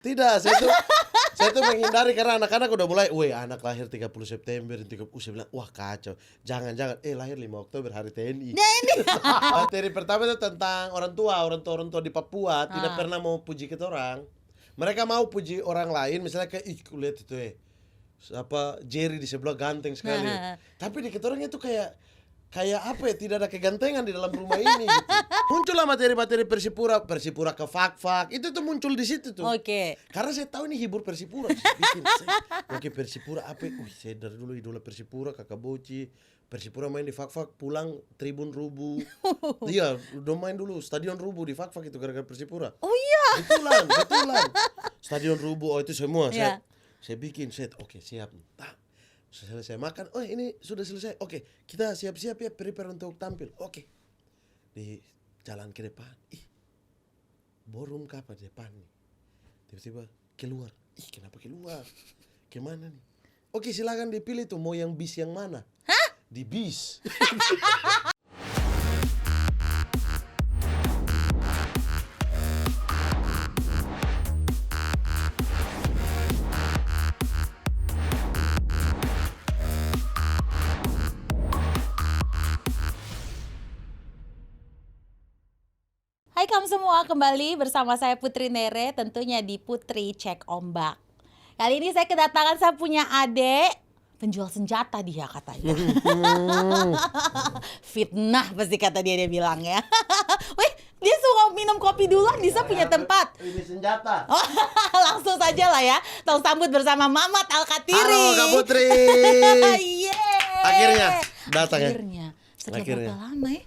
Tidak, saya tuh menghindari karena anak-anak udah mulai, "Weh, anak lahir 30 September, 30." Saya bilang, "Wah, kacau. Jangan, lahir 5 Oktober hari TNI." Nah ini. Materi pertama itu tentang orang tua di Papua tidak pernah mau puji kita orang. Mereka mau puji orang lain, misalnya kayak, "Ih, lihat itu Jerry di sebelah ganteng sekali." Tapi di kita orang itu kayak apa ya, tidak ada kegantengan di dalam rumah ini gitu. Muncullah materi-materi Persipura ke Fak-Fak, itu tuh muncul di situ tuh. Oke. Karena saya tahu ini hibur Persipura, saya bikin oke, Persipura apa? Saya dari dulu idola Persipura, Kakak Boci. Persipura main di Fak-Fak, pulang Tribun Rubu. Iya, udah main dulu Stadion Rubu di Fak-Fak itu gara-gara Persipura. Oh iya. Betulan. Stadion Rubu, itu semua saya bikin set. Oke, siap. Selesai makan, ini sudah selesai. Oke, kita siap-siap ya, prepare untuk tampil. Oke. Di jalan ke depan, ballroom apa di depan nih? Tiba-tiba keluar. Kenapa keluar? Kemana nih? Oke, silakan dipilih tuh mau yang bis yang mana? Hah? Di bis. Hai kamu semua, kembali bersama saya Putri Nere, tentunya di Putri Cek Ombak. Kali ini saya kedatangan, saya punya adik penjual senjata dia katanya. Fitnah pasti kata dia bilang ya. Wih, dia suka minum kopi duluan, bisa punya tempat. Ini senjata. Langsung saja lah ya. Tolong sambut bersama Mamat Alkatiri. Halo Kak Putri. Yeay. Akhirnya datang ya. Setelah berapa lama ya?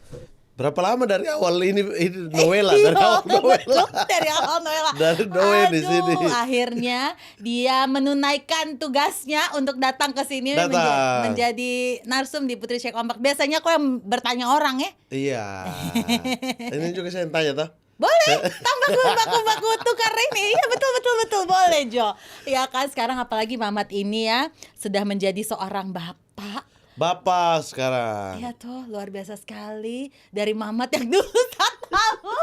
Berapa lama dari awal ini Noella, dari awal Noella. Dari awal Noella. Dari Noella di sini. Akhirnya dia menunaikan tugasnya untuk datang ke sini menjadi narsum di Putri Cek Ombak. Biasanya kok yang bertanya orang ya? Iya. Ini juga saya yang tanya toh. Boleh, tambah baku-baku tukar ini. Iya betul boleh Jo. Ya kan sekarang apalagi Mamat ini ya sudah menjadi seorang bapak sekarang. Iya tuh luar biasa sekali. Dari Mamat yang dulu tak tahu.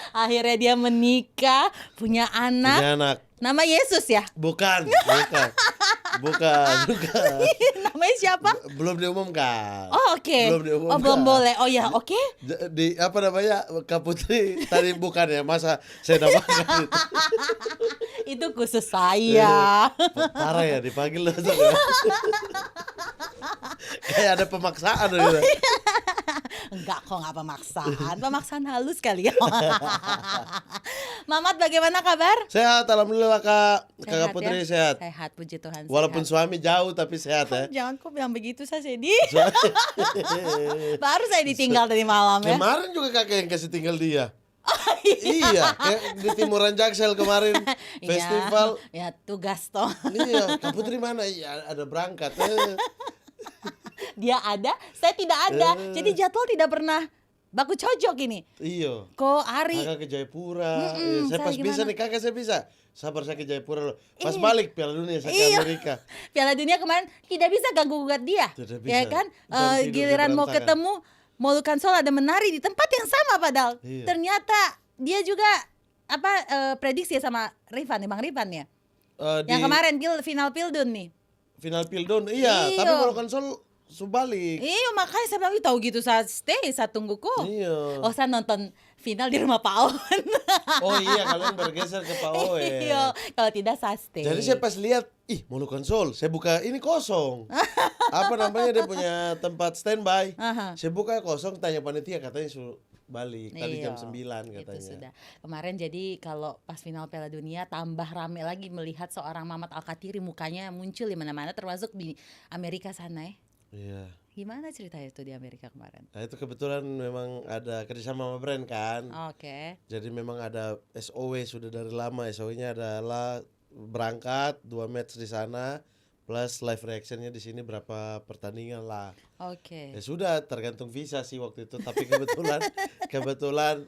Akhirnya dia menikah, punya anak. Nama Yesus ya? Bukan. Namanya siapa? Belum diumumkan. Oh oke. Belum diumumkan. Oh belum boleh. Oh ya oke. Di apa namanya, Kak Putri tadi bukan ya, masa saya namakan itu. Itu khusus saya. Parah ya dipanggil loh. Kayak ada pemaksaan gitu. Enggak kok, nggak pemaksaan halus kali ya. Mamat bagaimana kabar? Sehat, alhamdulillah Kak. Kakak Putri ya? sehat. Sehat, puji Tuhan. Walaupun sehat. suami jauh tapi sehat ya. Jangan kok bilang begitu, saya sedih. Baru saya ditinggal tadi malam ya. Kemarin juga kakak yang kasih tinggal dia. Iya, kayak di Timuran Jaksel kemarin festival. Ya tugas toh. Iya, Kak Putri mana? Iya, ada berangkat. Dia ada, saya tidak ada. Jadi jadwal tidak pernah baku cocok ini. Iya. Kok Ari? Kakak ke Jayapura. Saya pas bisa nih kakak, saya bisa. Sabar, saya ke Jayapura loh. Pas balik Piala Dunia saya ke Amerika. Piala Dunia kemarin tidak bisa ganggu-gugat dia. Tidak bisa. Ya kan? Giliran mau ketemu, Molukan Sol ada menari di tempat yang sama padahal. Iya. Ternyata dia juga prediksi sama Rifan, Bang Rifan ya. Yang kemarin final Pildun nih. Final Pildun, iya. Tapi Molukan Sol subalik. Iya makanya saya bilang tahu gitu saya tunggu kok. Iya. Oh saya nonton final di rumah Pak Owen. Oh iya, kalian bergeser ke Pak Owen. Iya, kalau tidak saya stay. Jadi saya pas lihat, Molukan Sol, saya buka ini kosong. Apa namanya, dia punya tempat standby. Saya buka kosong, tanya panitia katanya suruh balik. Tadi jam 9 katanya. Itu sudah. Kemarin jadi kalau pas final Piala Dunia tambah rame lagi melihat seorang Mamat Alkatiri, mukanya muncul di mana-mana termasuk di Amerika sana ya. Iya. Gimana ceritanya itu di Amerika kemarin? Nah itu kebetulan memang ada kerjasama sama brand kan. Oke. Jadi memang ada SOW sudah dari lama. SOW-nya adalah berangkat 2 match di sana plus live reactionnya di sini berapa pertandingan lah. Oke. Ya sudah, tergantung visa sih waktu itu. Tapi kebetulan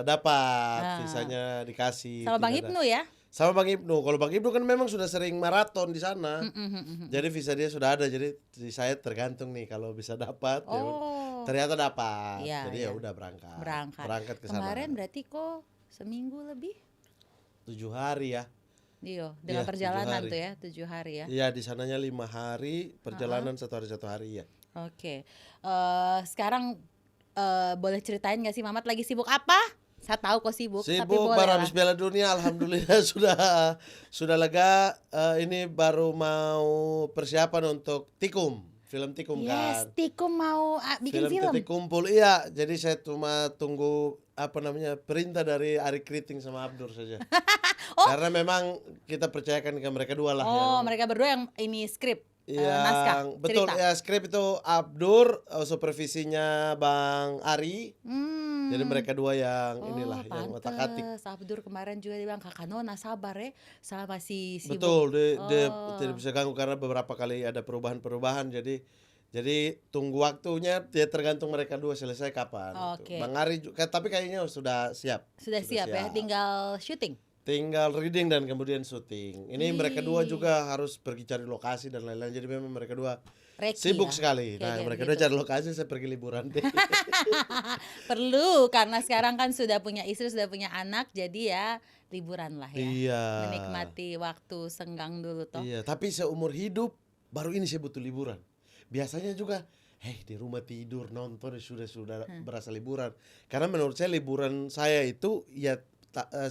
dapat visanya dikasih. Sama Bang Ibnu ya? Sama Bang Ibnu. Kalau Bang Ibnu kan memang sudah sering maraton di sana. Jadi visa dia sudah ada. Jadi saya tergantung nih kalau bisa dapat. Ya ternyata dapat. Ya, jadi ya udah berangkat ke sana. Kemarin berarti kok seminggu lebih? 7 hari ya. Iya, dengan Iya, 7 perjalanan hari. tuh ya, 7 hari ya. Iya, di sananya 5 hari, perjalanan 1 hari ya. Oke. Sekarang boleh ceritain nggak sih Mamat lagi sibuk apa? Saya tahu kok sibuk, tapi Sibuk boleh baru lah. habis Piala Dunia, alhamdulillah sudah lega. Ini baru mau persiapan untuk Tikum, film Tikum Yes, kan. Tikum mau bikin film. Titik Kumpul, iya. Jadi saya cuma tunggu perintah dari Ari Kriting sama Abdur saja. Karena memang kita percayakan ke mereka dua lah. Oh, mereka berdua yang ini skrip, naskah, Yang betul cerita. ya, skrip itu Abdur, supervisinya Bang Ari. Jadi mereka dua yang inilah yang otak-atik. Pantes. Abdur kemarin juga dia bilang kakak Nona sabar ya, saya masih sibuk. Betul, dia tidak bisa ganggu karena beberapa kali ada perubahan-perubahan. Jadi tunggu waktunya, dia tergantung mereka dua selesai kapan. Oke. Bang Ari juga, tapi kayaknya sudah siap. Sudah siap ya, tinggal syuting. Tinggal reading dan kemudian syuting. Ini mereka dua juga harus pergi cari lokasi dan lain-lain. Jadi memang mereka dua Reki sibuk ya. sekali. Nah, Kayak mereka gitu. dua cari lokasi, saya pergi liburan deh. Perlu karena sekarang kan sudah punya istri, sudah punya anak, jadi ya liburan lah ya. Iya. Menikmati waktu senggang dulu toh. Iya, tapi seumur hidup baru ini saya butuh liburan. Biasanya juga di rumah tidur nonton sudah berasa liburan. Karena menurut saya liburan saya itu ya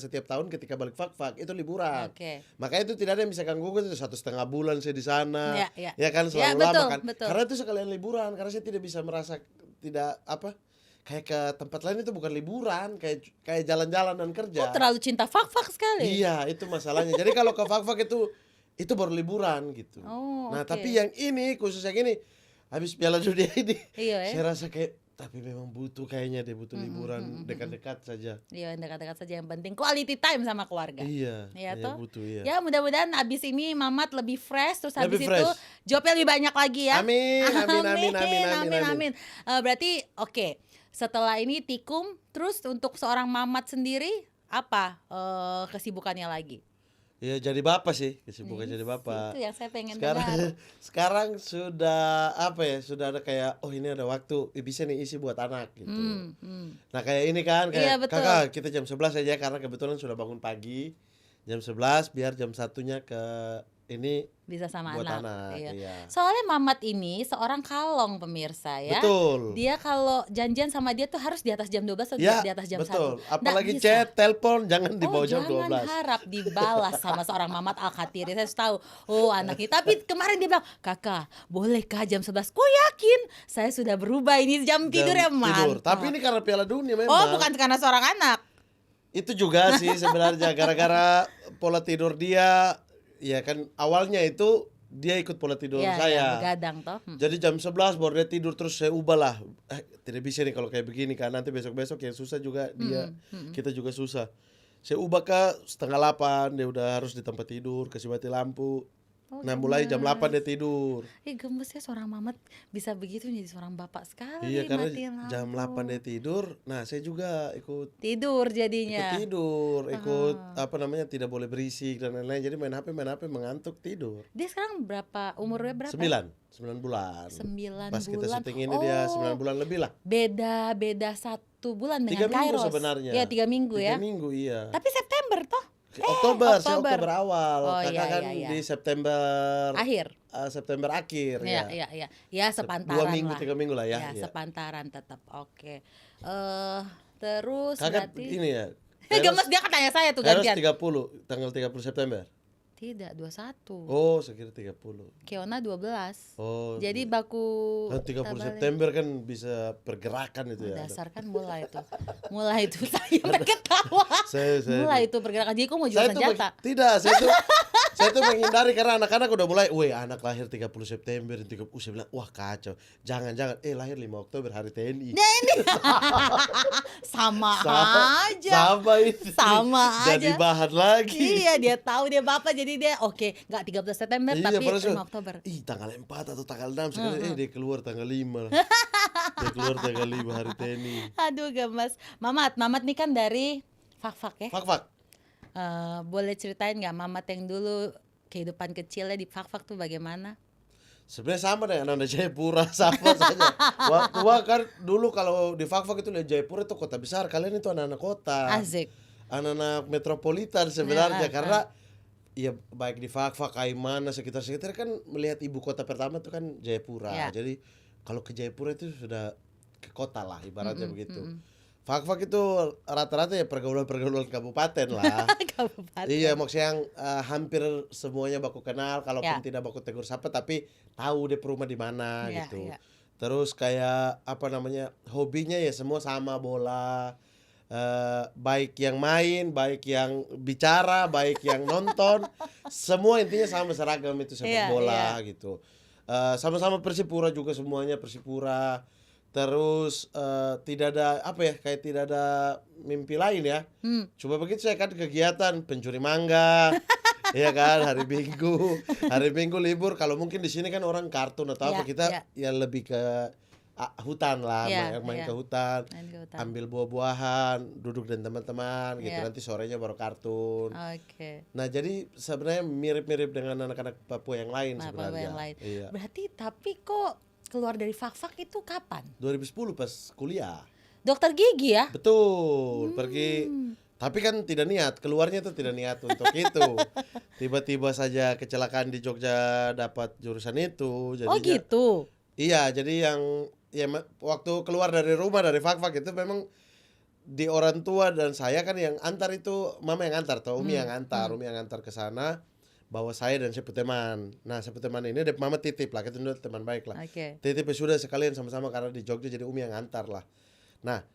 setiap tahun ketika balik fak-fak itu liburan. Oke. Makanya itu tidak ada yang bisa ganggu itu 1,5 bulan saya di sana. Ya. Ya kan Ya, selalu betul, lama kan. betul. Karena itu sekalian liburan, karena saya tidak bisa merasa tidak kayak ke tempat lain itu bukan liburan, kayak jalan-jalan dan kerja. Oh, terlalu cinta fak-fak sekali. Iya, itu masalahnya. Jadi kalau ke fak-fak itu baru liburan gitu. Oh, Nah, oke. tapi yang ini khusus yang ini habis Piala Dunia ini, Iya ya. saya rasa kayak tapi memang butuh kayaknya dia butuh liburan dekat-dekat saja. Iya, dekat-dekat saja yang penting quality time sama keluarga. Iya, Iya iya toh? butuh iya. Ya mudah-mudahan abis ini Mamat lebih fresh, terus habis Lebih itu fresh. jobnya lebih banyak lagi ya. Amin, amin. Berarti oke, setelah ini Tikum, terus untuk seorang Mamat sendiri apa kesibukannya lagi? Ya jadi bapak sih, kesibukan jadi bapak. Itu yang saya pengen Sekarang dengar. sekarang sudah sudah ada kayak ini ada waktu bisa nih isi buat anak gitu. Nah, kayak ini kan Iya, kayak betul. kakak kita jam 11 aja karena kebetulan sudah bangun pagi. Jam 11 biar jam 1-nya ke ini Bisa sama buat anak. anak. Iya. Iya. Soalnya Mamat ini seorang kalong pemirsa ya. Betul. Dia kalau janjian sama dia tuh harus di atas jam 12 atau Ya, di atas jam 1. betul. Apalagi Nggak bisa. chat, telepon jangan di bawah jam jangan 12. harap dibalas sama seorang Mamat Al-Khatiri. Saya tahu, anaknya. Tapi kemarin dia bilang, kakak bolehkah jam 11? Kok yakin? Saya sudah berubah ini jam tidurnya Jam tidur. mantap. Tapi ini karena Piala Dunia memang. Oh, bukan karena seorang anak. Itu juga sih sebenarnya gara-gara pola tidur dia. Ya kan awalnya itu dia ikut pola tidur Ya, saya. begadang toh. Jadi jam 11 baru dia tidur, terus saya ubah lah. Tidak bisa nih kalau kayak begini kan, nanti besok-besok yang susah juga dia, kita juga susah. Saya ubah ke 7:30, dia udah harus di tempat tidur, kasih mati lampu. Nah, mulai jam 8 dia tidur. Gemes ya seorang Mamat bisa begitu jadi seorang bapak sekali. Iya, karena matiin jam lampu. 8 dia tidur. Nah, saya juga ikut Tidur jadinya. ikut tidak boleh berisik dan lain-lain. Jadi main HP mengantuk tidur. Dia sekarang umurnya berapa? 9 bulan. 9 Pas kita bulan. syuting ini dia 9 bulan lebih lah. Beda 1 bulan 3 dengan minggu Kairos. sebenarnya. Ya 3 minggu 3 ya. minggu iya. Tapi September toh? Saya Oktober awal. Oh, Kakak iya, kan iya. di September Akhir. September akhir Iya, ya. iya. Ya sepantaran 2 minggu, lah. 3 minggu lah ya. Ya, Iya. sepantaran tetap. Oke. Terus Kakak berarti ini ya. gemes dia kan tanya saya tuh Kairos gantian. 30, tanggal 30 September. Tidak, 21. Oh, saya kira 30. Keona 12. Oh. Jadi baku Kan 30 tabalik. September kan bisa pergerakan itu ya. Dasar kan mulai itu. Mulai itu saya ketawa. Saya Mulai itu pergerakan. Jadi kok mau jual saya tuh senjata? tidak, saya tuh menghindari karena anak-anak udah mulai, anak lahir 30 September, saya bilang, wah kacau. Jangan lahir 5 Oktober hari TNI. Sama aja. Sama itu. Sama Jadi aja. bahan lagi. Iya, dia tahu dia bapak jadi dia nggak 13 September Iya, tapi padahal 5 Oktober. tanggal 4 atau tanggal 6 sekali, dia keluar tanggal 5. Dia keluar tanggal 5 hari TNI. Aduh gemes. Mamat nih kan dari Fak-Fak ya. Fak-fak. Boleh ceritain nggak Mamat yang dulu kehidupan kecilnya di Fak-Fak tuh bagaimana? Sebenarnya sama dengan anak Jayapura, sama saja. Waktu kan dulu kalau di Fak-Fak itu lihat Jayapura itu kota besar, kalian itu anak-anak kota. Asik. anak-anak metropolitan sebenarnya karena ya baik di Fakfak, Kaimana, sekitar-sekitar kan melihat ibu kota pertama itu kan Jayapura. Jadi kalau ke Jayapura itu sudah ke kota lah ibaratnya begitu. Fakfak itu rata-rata ya pergaulan-pergaulan kabupaten lah. Kabupaten. Iya, maksudnya yang hampir semuanya baku kenal, kalaupun tidak baku tegur sapa tapi tahu dia rumah di mana gitu. Terus kayak apa namanya, hobinya ya semua sama, bola. Baik yang main, baik yang bicara, baik yang nonton, semua intinya sama, seragam itu sepak bola gitu. Sama-sama Persipura juga, semuanya Persipura. Terus tidak ada apa ya, kayak tidak ada mimpi lain ya. Coba begitu saya kan kegiatan pencuri mangga. Iya kan, hari Minggu libur. Kalau mungkin di sini kan orang kartun atau apa, kita ya lebih ke hutan lah, main ke hutan, ambil buah-buahan, duduk dan teman-teman gitu. Nanti sorenya baru kartun. Nah, jadi sebenarnya mirip-mirip dengan anak-anak Papua yang lain sebenarnya. Iya. Berarti tapi kok keluar dari Fakfak itu kapan? 2010 pas kuliah. Dokter gigi ya? Betul, pergi. Tapi kan tidak niat, keluarnya tuh tidak niat untuk itu. Tiba-tiba saja kecelakaan di Jogja dapat jurusan itu. Jadinya, oh gitu? Iya, jadi yang waktu keluar dari rumah dari Fakfak itu memang di orang tua dan saya kan yang antar itu, mama yang antar atau Umi yang antar, Umi yang antar ke sana, bawa saya dan sepupu teman. Nah, sepupu teman ini mama titip lah, kita udah teman baik lah. Titip sudah sekalian sama-sama karena di Jogja, jadi Umi yang antar lah. Nah,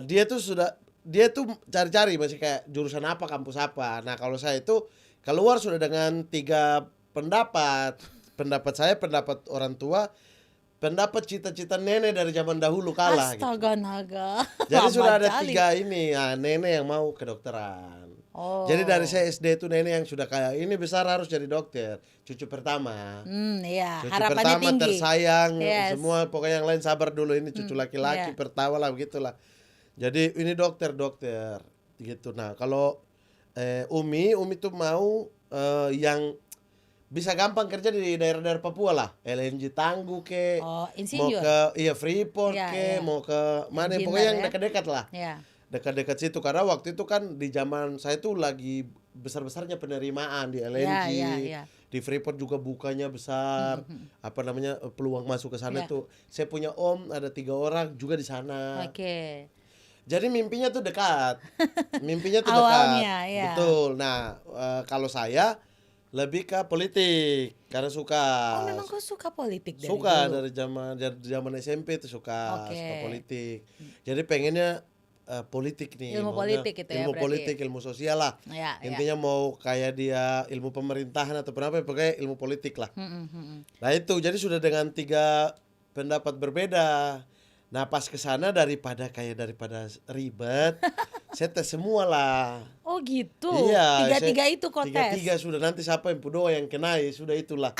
dia tuh cari-cari masih kayak jurusan apa, kampus apa. Nah, kalau saya itu keluar sudah dengan 3 pendapat. Pendapat saya, pendapat orang tua, pendapat cita-cita nenek dari zaman dahulu kalah. Astaga gitu. Naga. Jadi sudah ada 3 ini, nenek yang mau kedokteran. Jadi dari saya SD itu nenek yang sudah kayak ini besar harus jadi dokter. Cucu pertama. Cucu harapannya pertama tinggi. Tersayang, semua pokoknya yang lain sabar dulu, ini cucu laki-laki pertama lah begitulah. Jadi ini dokter gitu. Nah, kalau Umi tuh mau yang bisa gampang kerja di daerah-daerah Papua lah, LNG Tangguh ke, mau ke Freeport ke, mau ke mana, pokoknya yang dekat-dekat lah. Dekat-dekat situ, karena waktu itu kan di zaman saya tuh lagi besar-besarnya penerimaan di LNG, di Freeport juga bukanya besar, apa namanya, peluang masuk ke sana tuh. Saya punya om ada 3 orang juga di sana. Jadi mimpinya tuh dekat, Awalnya, betul. Nah, kalau saya lebih ke politik karena suka. Oh, memang kau suka politik dari suka dulu? dari zaman SMP tuh suka politik. Jadi pengennya politik nih, ilmu politik itu ya, ilmu politik, ilmu sosial lah. Intinya mau kayak dia ilmu pemerintahan atau apa, pokoknya ilmu politik lah. Nah itu, jadi sudah dengan 3 pendapat berbeda. Nah pas kesana daripada ribet, saya tes semua lah. Oh gitu. Iya. 3 itu kok tes. 3 sudah, nanti siapa yang pudoa yang kena sudah itulah.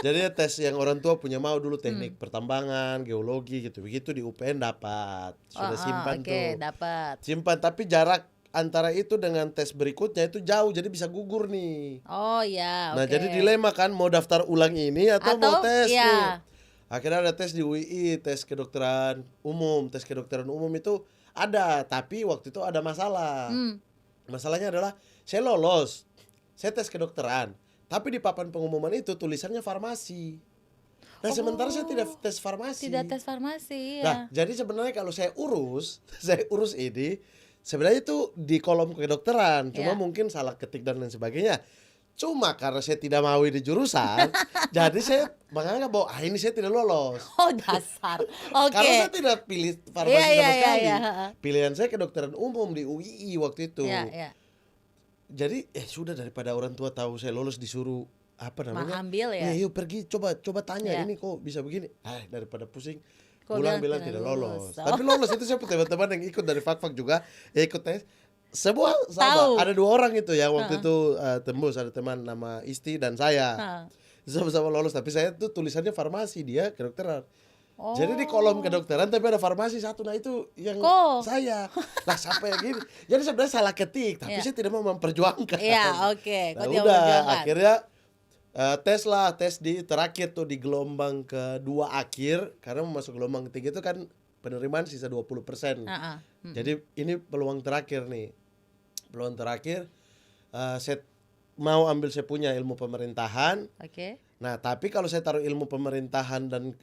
Jadi tes yang orang tua punya mau dulu, teknik pertambangan, geologi gitu. Begitu di UPN dapat. Sudah simpan tuh. Dapat. Simpan, tapi jarak antara itu dengan tes berikutnya itu jauh, jadi bisa gugur nih. Oh ya, Nah, jadi dilema kan, mau daftar ulang ini atau mau tes nih. Akhirnya ada tes di UI, tes kedokteran umum. Tes kedokteran umum itu ada, tapi waktu itu ada masalah. Masalahnya adalah saya lolos, saya tes kedokteran, tapi di papan pengumuman itu tulisannya farmasi. Nah, sementara saya tidak tes farmasi. Nah, jadi sebenarnya kalau saya urus ini, sebenarnya itu di kolom kedokteran, cuma mungkin salah ketik dan lain sebagainya. Cuma karena saya tidak mau di jurusan, jadi saya menganggap bahwa ini saya tidak lolos. Oh, dasar. Karena saya tidak pilih farmasi sama sekali. Pilihan saya kedokteran umum di UII waktu itu. Jadi sudah, daripada orang tua tahu saya lolos disuruh apa namanya? Ambil ya. Yuk pergi coba tanya ini kok bisa begini. Daripada pusing. Pulang bilang tidak lolos. Tapi lolos itu, saya teman-teman yang ikut dari Fakfak juga ikut tes. Semua sama. Ada 2 orang itu yang waktu itu tembus, ada teman nama Isti dan saya. Sama-sama lolos, tapi saya tuh tulisannya farmasi, dia kedokteran. Jadi di kolom kedokteran tapi ada farmasi satu. Nah itu yang saya. Lah sampai gini. Jadi sebenarnya salah ketik, tapi saya tidak mau memperjuangkan. Nah, udah akhirnya tes di terakhir tuh, di gelombang kedua akhir, karena mau masuk gelombang ketiga itu kan penerimaan sisa 20%. Jadi ini peluang terakhir nih. peluang terakhir saya mau ambil saya punya ilmu pemerintahan. Oke. Nah, tapi kalau saya taruh ilmu pemerintahan dan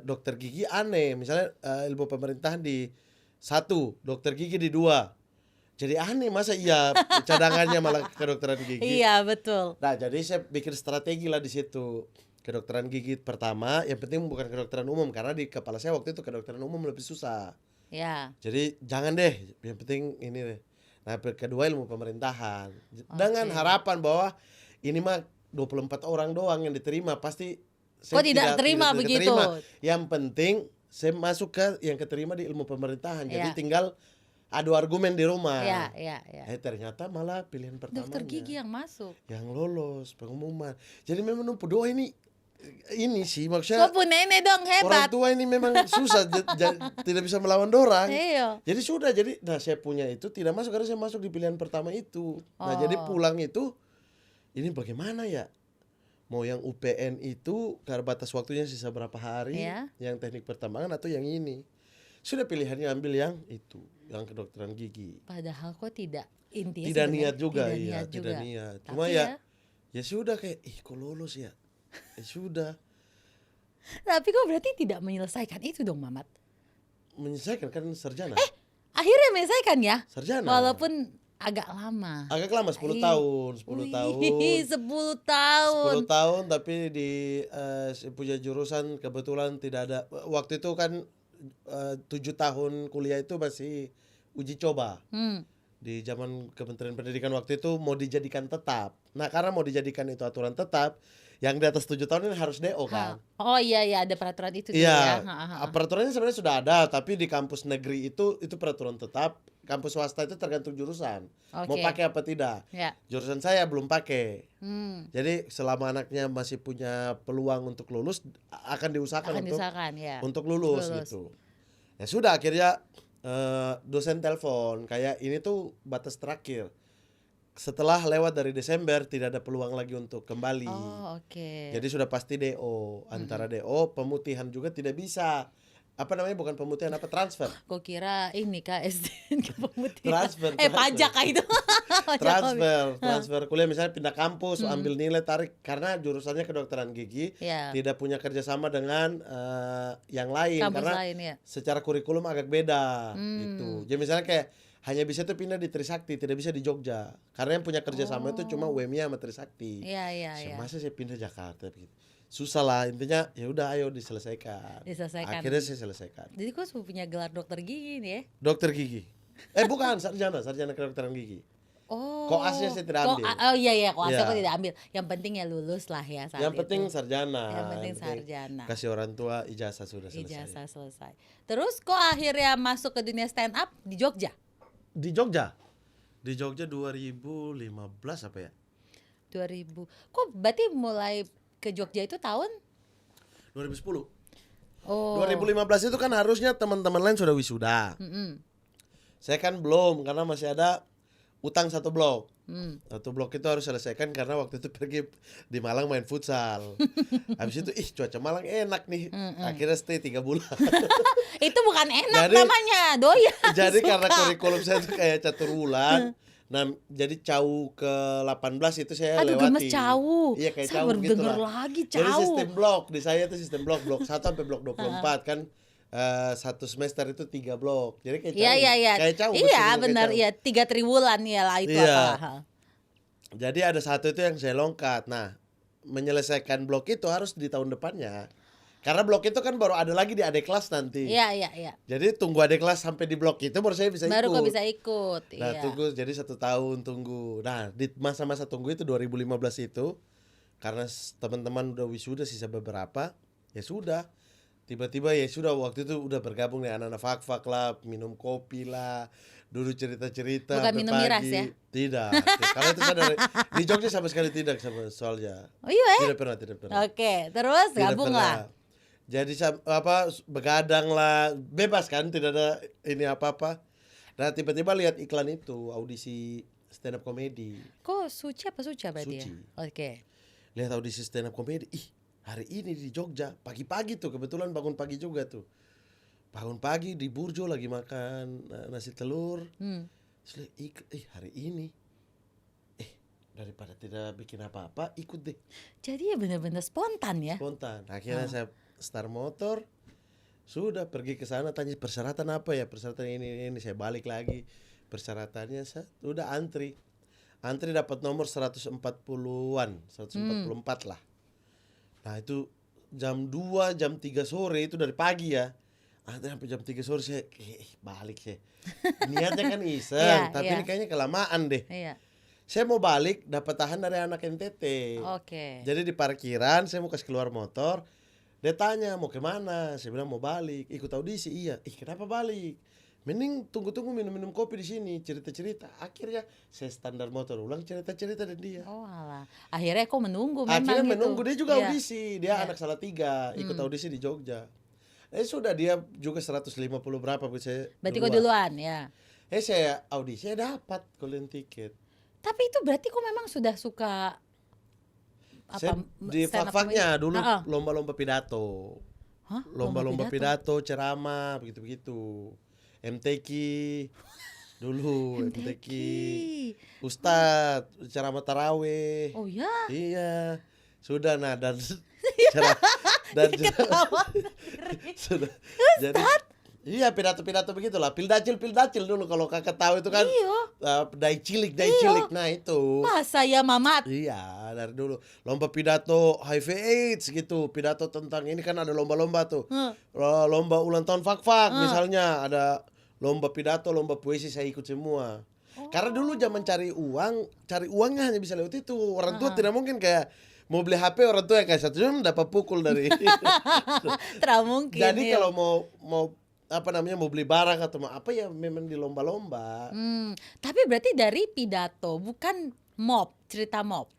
dokter gigi aneh. Misalnya ilmu pemerintahan di 1, dokter gigi di 2. Jadi aneh, masa iya cadangannya malah kedokteran gigi. Iya, betul. Nah, jadi saya bikin strategi lah di situ. Kedokteran gigi pertama, yang penting bukan kedokteran umum, karena di kepala saya waktu itu kedokteran umum lebih susah. Ya. Jadi jangan deh, yang penting ini deh. Nah, kedua ilmu pemerintahan. Dengan harapan bahwa ini mah 24 orang doang yang diterima, pasti Kok tidak terima begitu? Yang penting saya masuk ke yang keterima di ilmu pemerintahan. Jadi Ya. tinggal adu argumen di rumah. Ya. Ternyata malah pilihan pertamanya Dokter gigi yang masuk. yang lolos pengumuman. Jadi memang numpu doa ini sih maksudnya. Kok nenek dong Orang hebat. tua ini memang susah, tidak bisa melawan dorang. Iya. Jadi sudah, nah saya punya itu tidak masuk karena saya masuk di pilihan pertama itu. Nah, jadi pulang itu ini bagaimana ya? Mau yang UPN itu karena batas waktunya sisa berapa hari, yang teknik pertambangan atau yang ini. Sudah pilihannya ambil yang itu, yang kedokteran gigi. Padahal kok tidak intinya Tidak niat juga, tidak niat. Tapi Cuma ya sudah kayak kok lolos ya. Sudah. Tapi kok berarti tidak menyelesaikan itu dong, Mamat? Menyelesaikan kan sarjana. Akhirnya menyelesaikan ya? Sarjana. Walaupun agak lama. Agak lama 10 tahun, 10 tahun. 10 tahun. 10 tahun tapi di punya jurusan kebetulan tidak ada. Waktu itu kan 7 tahun kuliah itu masih uji coba. Di zaman Kementerian Pendidikan waktu itu mau dijadikan tetap. Nah, karena mau dijadikan itu aturan tetap, yang di atas 7 tahun ini harus DO kan. Oh iya ada peraturan itu Iya, ya. peraturannya sebenarnya sudah ada, tapi di kampus negeri itu peraturan tetap. Kampus swasta itu tergantung jurusan. Mau pakai apa tidak. Jurusan saya belum pakai. Jadi selama anaknya masih punya peluang untuk lulus, akan diusahakan untuk lulus gitu. Ya sudah, akhirnya dosen telepon kayak ini tuh batas terakhir. Setelah lewat dari Desember tidak ada peluang lagi untuk kembali. Jadi sudah pasti DO. Antara DO, pemutihan juga tidak bisa. Apa namanya, bukan pemutihan, transfer. Kok kira ini Kak SDN ke pemutihan. Transfer. Pajak Kak itu. transfer kuliah, misalnya pindah kampus, ambil nilai tarik karena jurusannya kedokteran gigi, tidak punya kerjasama dengan yang lain kampus karena lain, secara kurikulum agak beda gitu. Jadi misalnya kayak hanya bisa tuh pindah di Trisakti, tidak bisa di Jogja. Karena yang punya kerjasama itu cuma UMI sama Trisakti. Masa saya pindah Jakarta gitu. Susah lah, intinya ya udah ayo diselesaikan. Akhirnya saya selesaikan. Jadi kok punya gelar dokter gigi nih ya? Dokter gigi. Bukan, sarjana kedokteran gigi. Koasnya saya tidak ambil. Koasnya aku tidak ambil. Yang penting ya lulus lah ya saat Yang penting sarjana. Yang penting sarjana. Kasih orang tua ijazah sudah selesai. Ijazah selesai. Terus kok akhirnya masuk ke dunia stand up di Jogja? Di Jogja 2015 apa ya? 2000. Kok berarti mulai ke Jogja itu tahun 2010. 2015 itu kan harusnya teman-teman lain sudah wisuda. Saya kan belum karena masih ada utang 1 blok. 1 blok itu harus selesaikan karena waktu itu pergi di Malang main futsal. Habis itu cuaca Malang enak nih. Akhirnya stay 3 bulan. Itu bukan enak namanya, doyan. Jadi karena kurikulum saya itu kayak catur bulan. Nah, jadi Cau ke 18 itu saya lewati. Gemes Cau. Iya, kayak Cau gitu lah. Lagi Cau. Jadi sistem blok, di saya itu sistem blok 1 sampai blok 24 kan. 1 semester itu 3 blok. Jadi kayak Cau. Iya. Kayak Cau. Iya, benar. Iya, 3 triwulan ya lah itu apalah. Jadi ada 1 itu yang saya longkat. Nah, menyelesaikan blok itu harus di tahun depannya. Karena blok itu kan baru ada lagi di adik kelas nanti. Iya. Jadi tunggu adik kelas sampai di blok itu baru saya bisa ikut. Baru kok bisa ikut. Nah, tunggu jadi 1 tahun tunggu. Nah, di masa-masa tunggu itu 2015 itu karena teman-teman udah wisuda sisa beberapa, ya sudah. Tiba-tiba ya sudah waktu itu udah bergabung dengan anak-anak fak-fak lah, minum kopi lah, dulu cerita-cerita. Bukan minum miras ya? Tidak. Kalau itu saya di Jogja sama sekali tidak sama soalnya. Oh iya? Tidak pernah. Oke, terus gabung lah. Jadi begadang lah, bebas kan, tidak ada ini apa-apa. Nah, tiba-tiba lihat iklan itu, audisi stand up comedy. Kok Suci berarti Suci. ya? Oke. Lihat audisi stand up comedy. Hari ini di Jogja, pagi-pagi tuh, kebetulan bangun pagi juga tuh. Bangun pagi di Burjo lagi makan nasi telur. Terus ikut, hari ini daripada tidak bikin apa-apa ikut deh. Jadi ya benar-benar spontan ya. Spontan. Akhirnya saya start motor, sudah pergi ke sana tanya persyaratan apa ya, persyaratan ini saya balik lagi. Persyaratannya saya udah antri dapat nomor 140-an, 144 lah. Nah itu jam 2, jam 3 sore itu dari pagi ya. Antri sampai jam 3 sore saya balik saya. Niatnya kan iseng, tapi ini kayaknya kelamaan deh. Saya mau balik, dapat tahan dari anak NTT. Jadi di parkiran saya mau kasih keluar motor. Dia tanya mau kemana, saya bilang mau balik, ikut audisi. Iya, kenapa balik? Mending tunggu-tunggu minum-minum kopi di sini, cerita-cerita. Akhirnya saya standar motor ulang cerita-cerita dan dia. Oh alah. Akhirnya kok menunggu memang Akhirnya gitu. menunggu, dia juga audisi. Dia anak Salatiga, ikut audisi di Jogja. Sudah dia juga 150 berapa saya. Berarti kok duluan ya. Saya audisi dapat golden ticket. Tapi itu berarti kok memang sudah suka di fak-faknya dulu lomba-lomba pidato. Lomba-lomba pidato, ceramah, begitu-begitu. MTQ dulu, MTQ. Ustadz, ceramah tarawih. Oh ya? Iya. Sudah dan sudah. Jadi iya pidato-pidato begitulah. Pildacil dulu kalau kakak tahu itu kan. Dai cilik. Nah itu. Masa ya Mamat? Iya dari dulu. Lomba pidato HIV AIDS gitu. Pidato tentang ini kan ada lomba-lomba tuh. Lomba ulang tahun fak-fak misalnya. Ada lomba pidato, lomba puisi saya ikut semua. Karena dulu zaman cari uangnya hanya bisa lewat itu. Orang tua tidak mungkin kayak mau beli HP orang tua kayak 1 jam dapat pukul dari. Tidak mungkin. Jadi kalau mau mau beli barang atau mau apa ya memang di lomba-lomba. Tapi berarti dari pidato bukan cerita mob.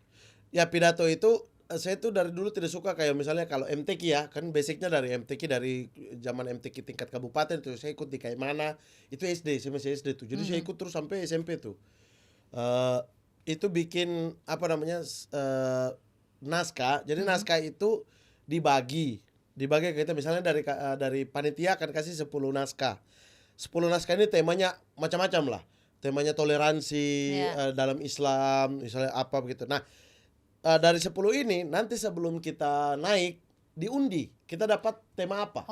Ya pidato itu saya tuh dari dulu tidak suka kayak misalnya kalau MTQ ya, kan basicnya dari MTQ dari zaman MTQ tingkat kabupaten tuh saya ikut di kayak mana itu SD, saya masih SD tuh. Jadi saya ikut terus sampai SMP tuh. Itu bikin naskah. Jadi naskah itu dibagi kita misalnya dari panitia akan kasih 10 naskah. 10 naskah ini temanya macam-macam lah. Temanya toleransi dalam Islam, misalnya apa begitu. Nah, dari 10 ini nanti sebelum kita naik diundi, kita dapat tema apa.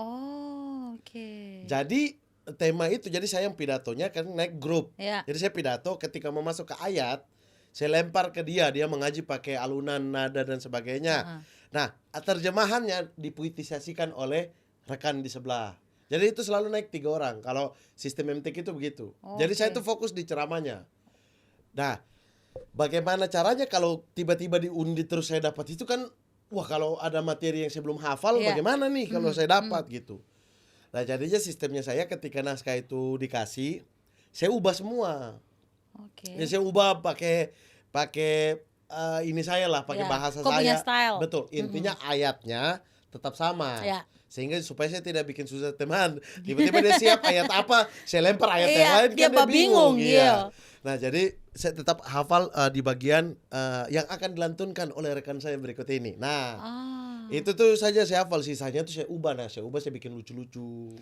Jadi tema itu, jadi saya yang pidatonya kan naik grup. Jadi saya pidato ketika mau masuk ke ayat, saya lempar ke dia mengaji pakai alunan, nada dan sebagainya. Nah, terjemahannya dipuitisasikan oleh rekan di sebelah. Jadi itu selalu naik 3 orang. Kalau sistem MTQ itu begitu. Jadi saya tuh fokus di ceramahnya. Nah, bagaimana caranya kalau tiba-tiba diundi terus saya dapat itu kan, wah kalau ada materi yang saya belum hafal bagaimana nih kalau saya dapat gitu. Nah, jadinya sistemnya saya ketika naskah itu dikasih, saya ubah semua. Ya, saya ubah pakai ini saya lah, pakai bahasa saya. Style. Betul. Intinya ayatnya tetap sama. Sehingga supaya saya tidak bikin susah teman. Tiba-tiba dia siap ayat apa, saya lempar ayat yang lain dia bingung. Nah, jadi saya tetap hafal di bagian yang akan dilantunkan oleh rekan saya berikut ini. Nah, itu tuh saja saya hafal, sisanya tuh saya ubah. Saya bikin lucu-lucu.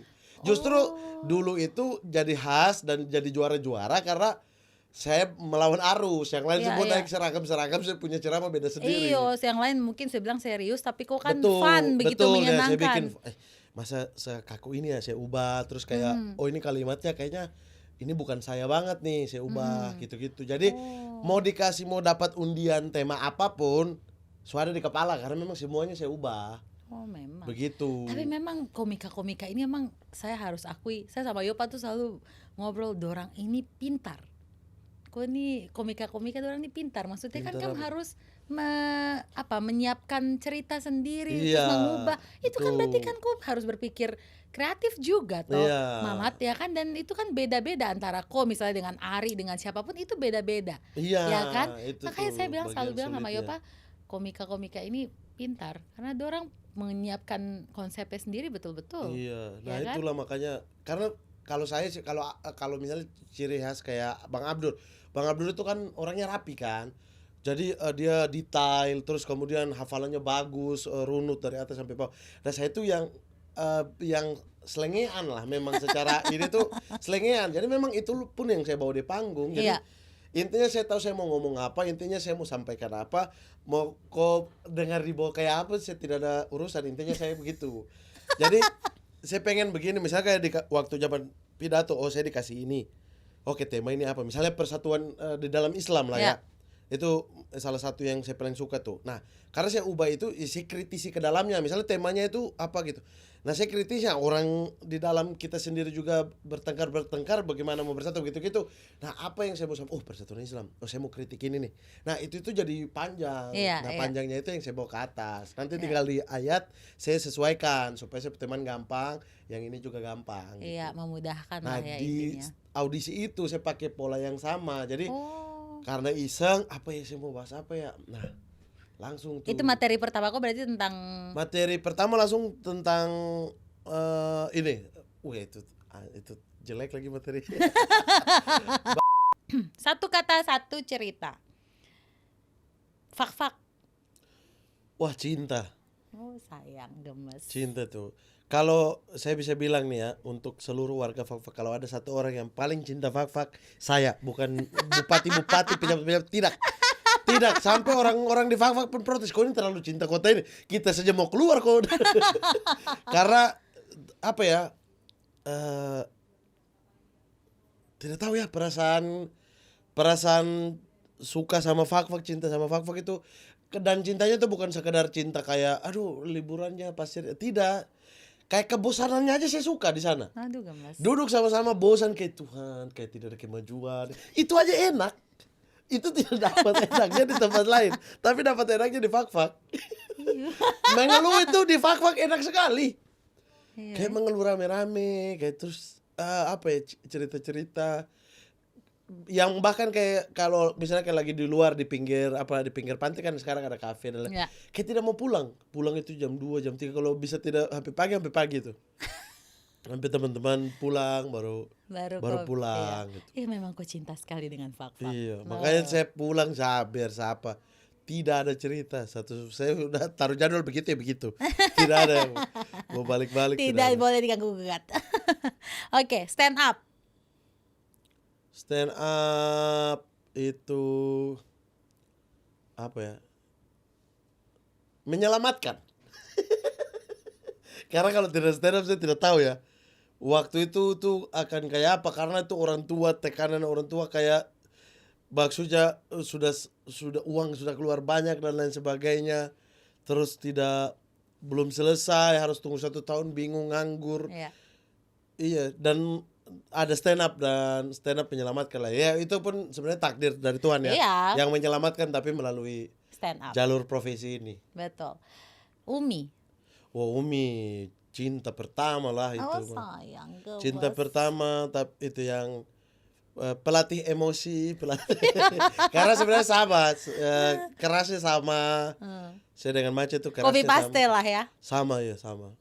Justru dulu itu jadi khas dan jadi juara-juara karena saya melawan arus. Yang lain semua naik seragam, saya punya ceramah beda sendiri. Yang lain mungkin saya bilang serius, tapi kok kan fun, begitu menyenangkan. Ya, saya bikin, masa sekaku ini ya, saya ubah. Terus kayak, ini kalimatnya kayaknya ini bukan saya banget nih, saya ubah, gitu-gitu. Jadi mau dapat undian tema apapun, suara di kepala, karena memang semuanya saya ubah. Memang. Begitu. Tapi memang komika-komika ini memang saya harus akui, saya sama Yopa tuh selalu ngobrol, dorang ini pintar. Nih komika-komika orang ini pintar. Maksudnya kan harus menyiapkan cerita sendiri, terus mengubah. Itu kan berarti kan harus berpikir kreatif juga toh, Mamat ya kan. Dan itu kan beda-beda antara misalnya dengan Ari, dengan siapapun itu beda-beda. Ya kan? Makanya saya selalu bilang sama Yopa, komika-komika ini pintar karena dorang menyiapkan konsepnya sendiri betul-betul. Nah ya itulah kan? Makanya karena kalau saya sih kalau misalnya ciri khas kayak Bang Abdul itu kan orangnya rapi kan. Jadi dia detail, terus kemudian hafalannya bagus, runut dari atas sampai bawah. Nah saya tuh yang yang selengean lah, memang secara ini tuh selengean. Jadi memang itu pun yang saya bawa di panggung. Jadi intinya saya tahu saya mau ngomong apa, intinya saya mau sampaikan apa, mau kok dengar dibawa kayak apa, saya tidak ada urusan, intinya saya begitu. Jadi saya pengen begini, misalnya kayak di waktu zaman pidato, oh saya dikasih ini, oke tema ini apa, misalnya persatuan di dalam Islam lah ya. Itu salah satu yang saya paling suka tuh. Nah, karena saya ubah itu, saya kritisi ke dalamnya. Misalnya temanya itu apa gitu. Nah, saya kritisnya orang di dalam kita sendiri juga bertengkar bagaimana mau bersatu gitu-gitu. Nah, apa yang saya mau oh persatuan Islam. Oh, saya mau kritik ini nih. Nah, itu jadi panjang. Panjangnya itu yang saya bawa ke atas. Nanti tinggal di ayat saya sesuaikan supaya saya teman gampang, yang ini juga gampang. Iya, gitu. Memudahkan lah ya intinya. Nah, di audisi itu saya pakai pola yang sama. Jadi karena iseng, apa ya saya mau bahas apa ya. Nah, langsung tuh. Itu materi pertama kok berarti tentang. Materi pertama langsung tentang ini. Itu jelek lagi materi. Satu kata, satu cerita. Fak-fak. Wah, cinta. Oh, sayang, gemes. Cinta tuh. Kalau saya bisa bilang nih ya, untuk seluruh warga Fak-Fak, kalau ada satu orang yang paling cinta Fak-Fak, saya, bukan bupati-bupati, pejabat-pejabat, tidak, sampai orang-orang di Fak-Fak pun protes, kok ini terlalu cinta kota ini, kita saja mau keluar kok. Karena apa ya, tidak tahu ya, perasaan suka sama Fak-Fak, cinta sama Fak-Fak itu, dan cintanya tuh bukan sekedar cinta kayak aduh liburannya pasir, tidak. Kayak kebosanannya aja saya suka di sana. Aduh, gemes. Duduk sama-sama bosan kayak Tuhan, kayak tidak ada kemajuan. Itu aja enak. Itu tidak dapat enaknya di tempat lain, tapi dapat enaknya di Fak-Fak. Mengeluh itu di Fak-Fak enak sekali. Kayak mengeluh rame-rame, kayak terus apa ya, cerita-cerita yang bahkan kayak kalau misalnya kayak lagi di luar di pinggir pantai kan sekarang ada kafe dan kayak tidak mau pulang itu jam 2 jam 3, kalau bisa tidak sampai pagi tuh. Sampai teman-teman pulang baru pulang gitu. Iya, memang kok cinta sekali dengan Fak-Fak. Iya, makanya saya pulang sabar siapa. Tidak ada cerita, saya udah taruh jadwal begitu ya begitu. Tidak ada mau balik-balik. Tidak boleh diganggu-gugat. Oke, stand up. Stand up itu apa ya? Menyelamatkan. Karena kalau tidak stand up saya tidak tahu ya. Waktu itu tuh akan kayak apa, karena itu orang tua, tekanan orang tua kayak maksudnya sudah uang sudah keluar banyak dan lain sebagainya. Terus belum selesai, harus tunggu 1 tahun, bingung, nganggur. Iya, dan ada stand up menyelamatkan lah ya, itu pun sebenarnya takdir dari Tuhan ya, yang menyelamatkan tapi melalui stand up, jalur profesi ini. Betul. Umi cinta pertama lah itu. Sayang, cinta pertama, tapi itu yang pelatih emosi karena sebenarnya sama, kerasnya sama. Saya dengan Mace tuh kerasnya kopi pastel lah ya. Sama.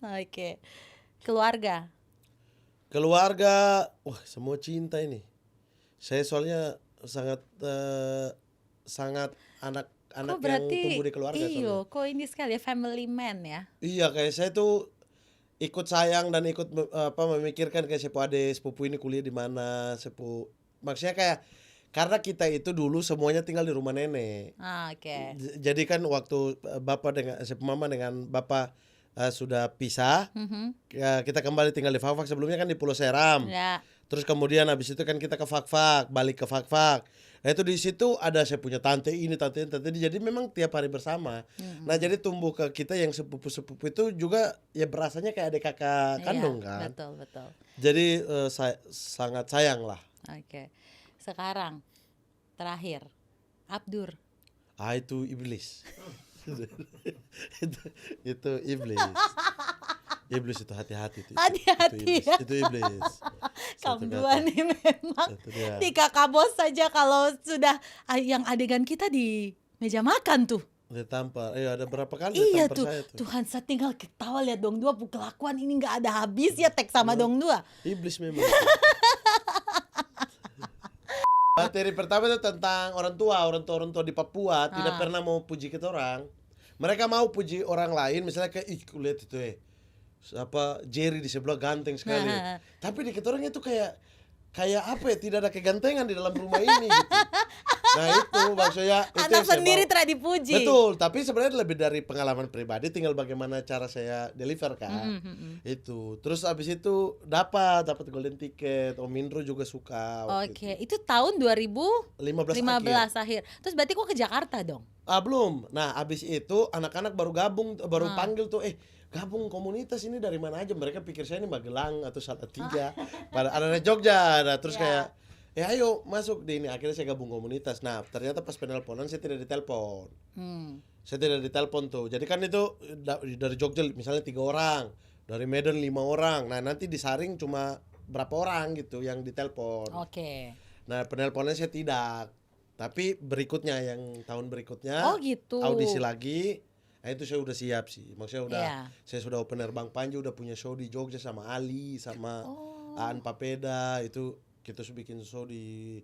Oke. Keluarga, wah semua cinta ini. Saya soalnya sangat anak yang tumbuh di keluarga. Iya, kok ini sekali ya, family man ya. Iya, kayak saya tuh ikut sayang dan ikut memikirkan kayak sepupu ini kuliah di mana, maksudnya kayak karena kita itu dulu semuanya tinggal di rumah nenek. Oke. Jadi kan waktu mama dengan bapak sudah pisah, kita kembali tinggal di Fak-Fak. Sebelumnya kan di Pulau Seram. Terus kemudian habis itu kan kita ke Fak-Fak, balik ke Fak-Fak. Nah itu di situ ada saya punya tante ini, tante ini. Jadi memang tiap hari bersama. Nah jadi tumbuh ke kita yang sepupu itu juga ya berasanya kayak adik kakak kandung kan. Betul. Jadi sangat sayang lah. Oke. Sekarang terakhir, Abdur. Itu iblis. itu iblis. Iblis itu hati-hati. Itu iblis. Kamu dua nih memang. Di kakak bos saja kalau sudah yang adegan kita di meja makan tuh. Ditampar. Ada berapa kali iya ditampar tuh. saya tuh. Tuhan, saya tinggal ketawa lihat Dong Dua kelakuan ini nggak ada habis ya, teks sama Dong Dua. Iblis memang. Materi pertama itu tentang orang tua di Papua tidak pernah mau puji kita orang. Mereka mau puji orang lain, misalnya kayak lihat itu Jerry di sebelah ganteng sekali. Tapi di ketorongnya itu kayak apa ya, tidak ada kegantengan di dalam rumah ini gitu. Nah itu maksudnya itu anak sendiri telah dipuji. Betul, tapi sebenarnya lebih dari pengalaman pribadi, tinggal bagaimana cara saya deliver kan. Itu. Terus abis itu dapat golden ticket. Om Indro juga suka. Oke, itu tahun 2015 akhir. Terus berarti kok ke Jakarta dong? Belum. Nah, abis itu anak-anak baru panggil tuh, gabung komunitas ini dari mana aja. Mereka pikir saya ini Magelang atau Salatiga. Pada ada Jogja. Nah, terus kayak ayo masuk di ini. Akhirnya saya gabung komunitas. Nah, ternyata pas penelponan saya tidak ditelepon. Saya tidak ditelepon tuh. Jadi kan itu dari Jogja misalnya 3 orang, dari Medan 5 orang. Nah, nanti disaring cuma berapa orang gitu yang ditelepon. Oke. Nah, penelponan saya tidak. Tapi berikutnya yang tahun berikutnya gitu. Audisi lagi. Nah, itu saya udah siap sih. Maksudnya saya sudah opener Bang Panji, udah punya show di Jogja sama Ali, sama Aan Papeda. Itu kita bikin show di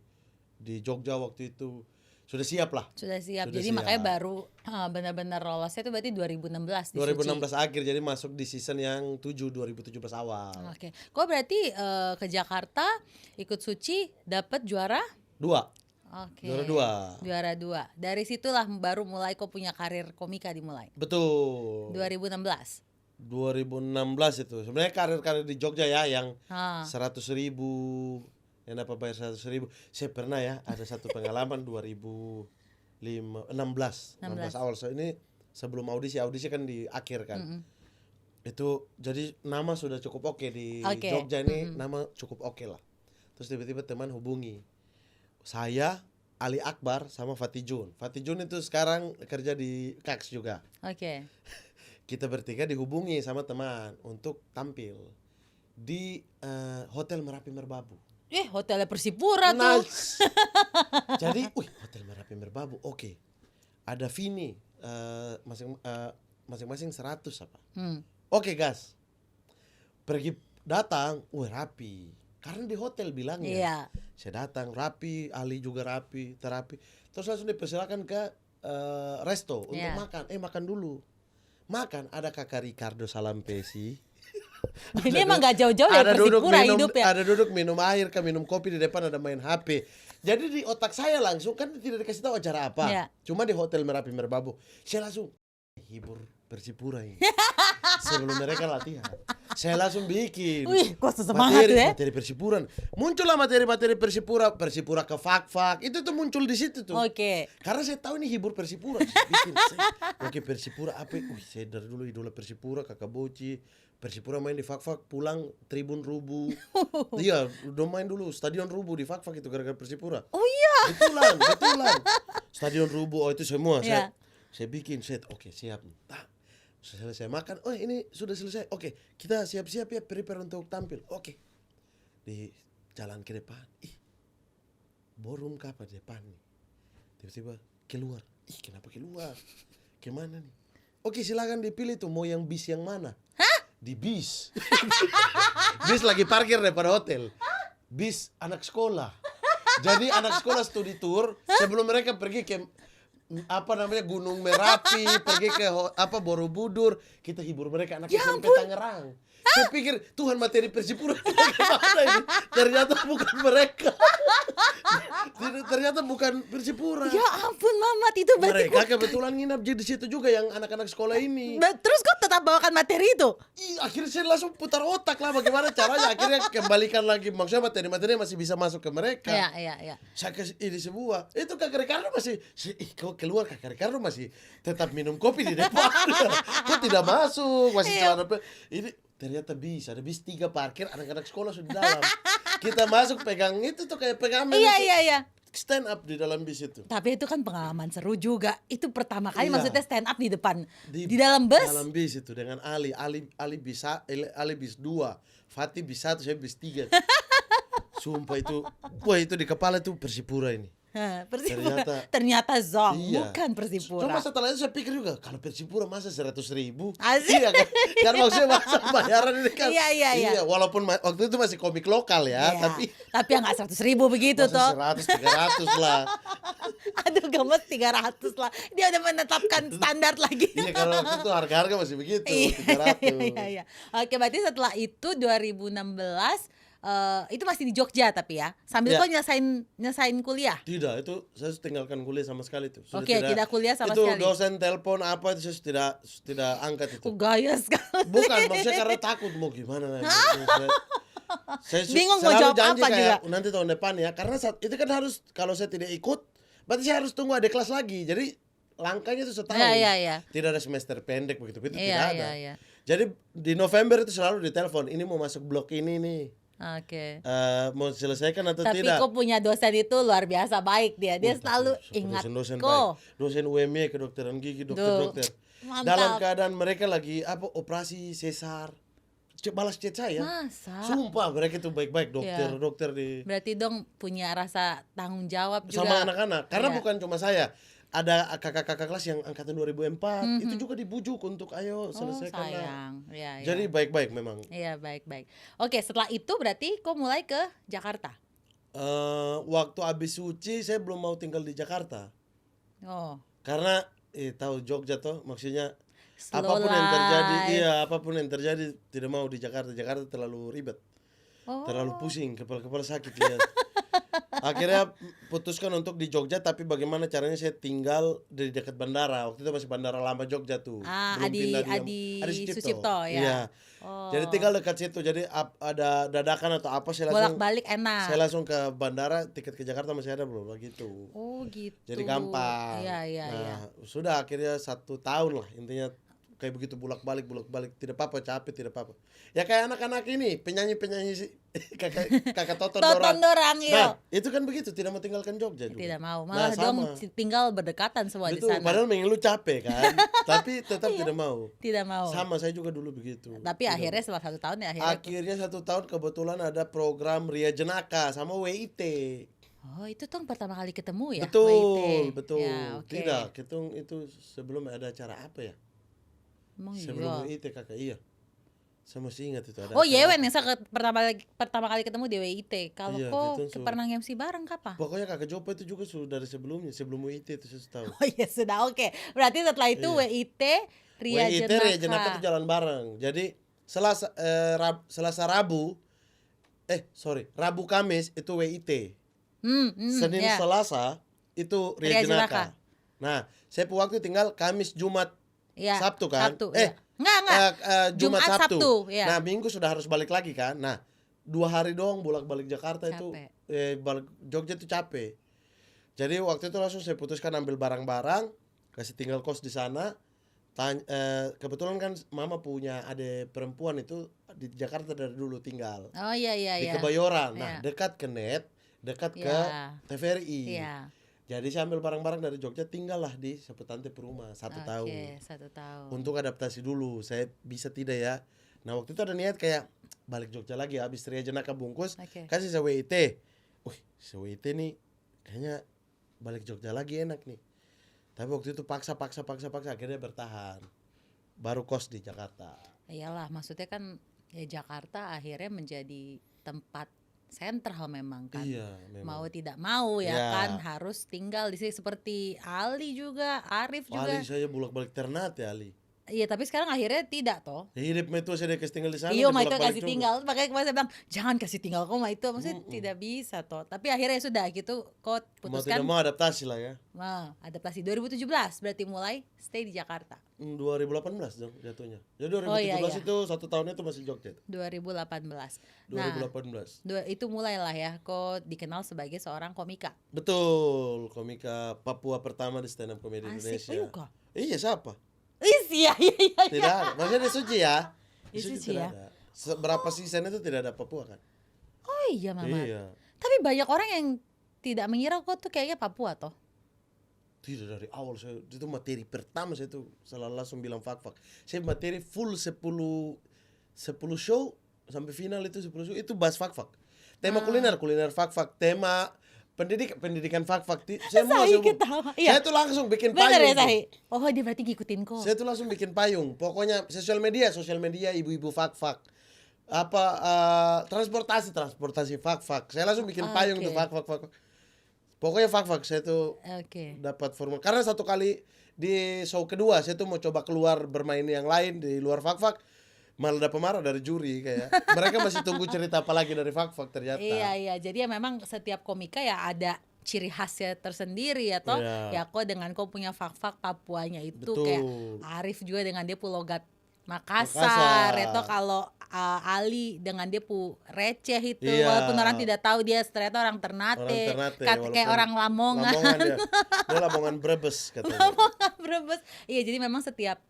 Jogja waktu itu. Sudah siap lah. Sudah siap. Jadi makanya baru benar-benar lolosnya itu berarti 2016 di 2016 Suci. Akhir, jadi masuk di season yang 2017 awal. Oke. Kok berarti ke Jakarta ikut Suci dapat juara 2. Oke. Juara 2. Dari situlah baru mulai kok punya karir komika dimulai. Betul. 2016 itu. Sebenarnya karir di Jogja ya yang 100.000, yang dapat bayar 100.000. Saya pernah ya ada satu pengalaman 2016 awal. So ini sebelum audisi kan di akhir kan. Itu jadi nama sudah cukup oke di Jogja ini, nama cukup oke lah. Terus tiba-tiba teman hubungi saya, Ali Akbar sama Fatijun. Fatijun itu sekarang kerja di Kax juga. Oke. Kita bertiga dihubungi sama teman untuk tampil di Hotel Merapi Merbabu. Hotelnya Persipura tuh. Jadi, Hotel Merapi Merbabu. Oke. Ada Vini masing-masing 100 apa. Oke, gas. Pergi datang, rapi. Karena di hotel bilangnya. Saya datang rapi, Ali juga rapi, terapi. Terus langsung dipersilakan ke resto untuk makan. Makan dulu. Makan, ada kakak Ricardo Salampesi. Ini emang gak jauh-jauh dari Persipura hidup ya. Ada duduk minum air, minum kopi, di depan ada main HP. Jadi di otak saya langsung, kan tidak dikasih tahu acara apa. Cuma di Hotel Merapi Merbabu. Saya langsung hibur Persipura ini. Sebelum mereka latihan, saya langsung bikin. Kok semangat ya? Materi Persipura. Muncullah materi-materi Persipura ke fak-fak. Itu tuh muncul di situ tuh. Oke. Karena saya tahu ini hibur Persipura. Bikin. Oke, Persipura apa? Saya dari dulu idola Persipura, Kakak Boci. Persipura main di fak-fak, pulang Tribun Rubu. Iya, udah main dulu Stadion Rubu di fak-fak itu gara-gara Persipura. Oh iya. Betulan. Stadion Rubu, itu semua. Saya bikin set. Oke, siap. Selesai makan, ini sudah selesai. Oke, kita siap-siap ya, prepare untuk tampil. Oke. Di jalan ke depan. Ballroom apa di depan nih? Tiba-tiba keluar. Kenapa keluar? Kemana nih? Oke, silakan dipilih tuh mau yang bis yang mana? Di bis. Bis lagi parkir depan hotel. Bis anak sekolah. Jadi anak sekolah studi tour sebelum mereka pergi ke Gunung Merapi, pergi ke Borobudur, kita hibur mereka anak SMP Tangerang. Saya pikir Tuhan materi Persipura bagaimana ini? Ternyata bukan mereka. Ternyata bukan Persipura. Ya ampun Mamat, itu berarti mereka kebetulan nginap di situ juga yang anak-anak sekolah ini. Terus kok tetap bawakan materi itu? Akhirnya saya langsung putar otak lah bagaimana caranya. Akhirnya kembalikan lagi, maksudnya materi-materi masih bisa masuk ke mereka. Iya. Saya kasih ini sebuah. Itu kakak Ricardo masih kok keluar, kakak Ricardo masih tetap minum kopi di depan. Kok tidak masuk, masih celana. Ini ternyata bisa, ada bis 3 parkir, anak-anak sekolah sudah dalam. Kita masuk pegang itu tuh kayak pegangan. Iya. Stand up di dalam bis itu. Tapi itu kan pengalaman seru juga. Itu pertama kali maksudnya stand up di depan di dalam bus. Dalam bis itu dengan Ali bis 2, Fatih bis 1, saya bis 3. Sumpah itu, itu di kepala itu Persipura ini. Persipura. Ternyata zonk, iya. bukan Persipura. Cuma setelah itu saya pikir juga, kalau Persipura masa 100.000? Asik. Iya kan maksudnya masa bayaran ini kan. Iya. Walaupun waktu itu masih komik lokal ya, tapi yang nggak 100.000 begitu toh. 100, 300 lah. Aduh gemes 300 lah. Dia udah menetapkan standar lagi. Iya, kalau waktu itu harga masih begitu, 300. Iya. Oke, berarti setelah itu 2016 itu masih di Jogja tapi ya. Sambil kok nyelesain kuliah. Tidak, itu saya tinggalkan kuliah sama sekali tuh. Oke, tidak kuliah sama itu sekali. Itu dosen telepon apa itu saya tidak angkat itu. Gaya sekali. Bukan, maksudnya karena takut mau gimana. Saya bingung mau jawab apa juga. Nanti tahun depan ya, karena itu kan harus, kalau saya tidak ikut, berarti saya harus tunggu ada kelas lagi. Jadi langkahnya itu setahun. Iya. Tidak ada semester pendek begitu, tidak ada. Iya. Jadi di November itu selalu ditelepon, ini mau masuk blok ini nih. Oke. Mau selesaikan atau tapi tidak? Tapi kok punya dosen itu luar biasa baik dia. Dia selalu ingat kok. Dosen UMY, kedokteran gigi, dokter. Dalam keadaan mereka lagi operasi sesar. Balas chat saya. Masa? Sumpah mereka itu baik-baik dokter di. Berarti dong punya rasa tanggung jawab juga. Sama anak-anak. Karena bukan cuma saya. Ada kakak-kakak kelas yang angkatan 2004 itu juga dibujuk untuk ayo selesaikan. Sayang. Ya. Jadi baik-baik memang. Iya, baik-baik. Oke, setelah itu berarti kok mulai ke Jakarta? Waktu habis suci saya belum mau tinggal di Jakarta. Oh. Karena tahu Jogja toh, maksudnya slow apapun yang terjadi tidak mau di Jakarta. Jakarta terlalu ribet. Terlalu pusing, kepala sakit ya. Akhirnya putuskan untuk di Jogja, tapi bagaimana caranya saya tinggal di dekat bandara. Waktu itu masih bandara lama Jogja tuh. Adi Sucipto ya. Iya. Jadi tinggal dekat situ. Jadi ada dadakan atau apa saya langsung bolak-balik enak. Saya langsung ke bandara, tiket ke Jakarta masih ada belum begitu. Oh gitu. Jadi gampang. Iya. Sudah akhirnya 1 tahun lah intinya kayak begitu bolak-balik tidak apa-apa, capek tidak apa-apa. Ya kayak anak-anak ini penyanyi kakak Toton Dorang. Iya. Nah itu kan begitu, tidak mau tinggalkan Jogja juga. Tidak mau, malah dong tinggal berdekatan semua di sana. Padahal mengeluh capek kan, tapi tetap tidak mau. Tidak mau. Sama saya juga dulu begitu. Tapi akhirnya setelah 1 tahun ya akhirnya 1 tahun kebetulan ada program Ria Jenaka sama WIT. Oh itu tuh pertama kali ketemu ya? Betul. Ya, okay. Tidak, itu sebelum ada acara apa ya? Sebelum WIT kakak, iya. Saya masih ingat itu ada. Oh iya, yang saya pertama kali ketemu di WIT. Kalau kok pernah MC bareng kapan? Pokoknya kakak Jopo itu juga sudah dari sebelum WIT itu saya tahu. Oh iya sudah, oke. Berarti setelah itu WIT Ria Jenaka itu jalan bareng. Jadi Rabu Kamis itu WIT. Senin Selasa itu Ria Jenaka. Nah, saya waktu tinggal Kamis Jumat Sabtu kan? Enggak. Jumat Sabtu. Ya. Nah, Minggu sudah harus balik lagi kan? Nah, 2 hari doang bolak-balik Jakarta capek. Itu balik Jogja itu capek. Jadi waktu itu langsung saya putuskan ambil barang-barang, kasih tinggal kos di sana. Kebetulan kan mama punya adik perempuan itu di Jakarta dari dulu tinggal. Oh iya. Di Kebayoran. Nah, dekat ke NET, dekat ke TVRI. Iya. Jadi saya ambil barang-barang dari Jogja, tinggallah di Seputante Perumah 1 tahun. Oke, 1 tahun. Untuk adaptasi dulu, saya bisa tidak ya. Nah waktu itu ada niat kayak balik Jogja lagi, habis Ria Jenaka bungkus, kasih saya WIT. WIT nih kayaknya balik Jogja lagi enak nih. Tapi waktu itu paksa akhirnya bertahan. Baru kos di Jakarta. Iyalah, maksudnya kan ya Jakarta akhirnya menjadi tempat sentral memang kan. Iya, memang. Mau tidak mau ya kan harus tinggal di sini, seperti Ali juga, Arif juga. Ali saya bolak-balik Ternate Ali. Iya, tapi sekarang akhirnya tidak toh. Hidup itu saya kasih tinggal di sana. Iya, itu kasih tinggal. Makanya kemarin saya bilang jangan kasih tinggal kok itu maksudnya tidak bisa toh. Tapi akhirnya sudah gitu kok putuskan. Mau adaptasi lah ya. Nah, adaptasi 2017 berarti mulai stay di Jakarta. 2018 dong jatuhnya. Jadi 2017 itu 1 tahun itu masih Jogja. 2018. 2018. Nah, itu mulailah ya kok dikenal sebagai seorang komika. Betul, komika Papua pertama di stand up comedy Indonesia. Juga. Iya, siapa? Iya. Tidak ada. Maksudnya di Suci ya. Di Suci ya. Ada. Berapa season itu tidak ada Papua kan? Oh iya, Mama. Iya. Tapi banyak orang yang tidak mengira kok tuh kayaknya Papua toh. Tidak, dari awal saya itu materi pertama saya tuh langsung bilang fak. Saya materi full 10 show sampai final itu 10 show itu bahas fak. Tema kuliner fak. Tema pendidikan fak-fak. Semua Sahi ketawa. Iya. Saya tuh langsung bikin Bener payung. ya Sahi? Oh dia berarti ngikutin kok. Saya tuh langsung bikin payung. Pokoknya sosial media ibu-ibu fak-fak. Transportasi fak-fak. Saya langsung bikin payung tuh fak-fak. Pokoknya fak-fak saya tuh dapat formal. Karena satu kali di show kedua saya tuh mau coba keluar bermain yang lain di luar fak-fak. Malah dapat marah dari juri kayak mereka masih tunggu cerita apa lagi dari fak-fak ternyata. Iya, jadi ya memang setiap komika ya ada ciri khasnya tersendiri ya toh. Ya kok dengan kau punya fak-fak Papuanya itu Betul. kayak Arif juga dengan dia Pulogat Makassar. Ya toh kalau Ali dengan dia receh itu walaupun orang tidak tahu dia ternyata orang Ternate, kayak orang Lamongan. Dia Lamongan Brebes katanya. Lamongan Brebes. Iya, jadi memang setiap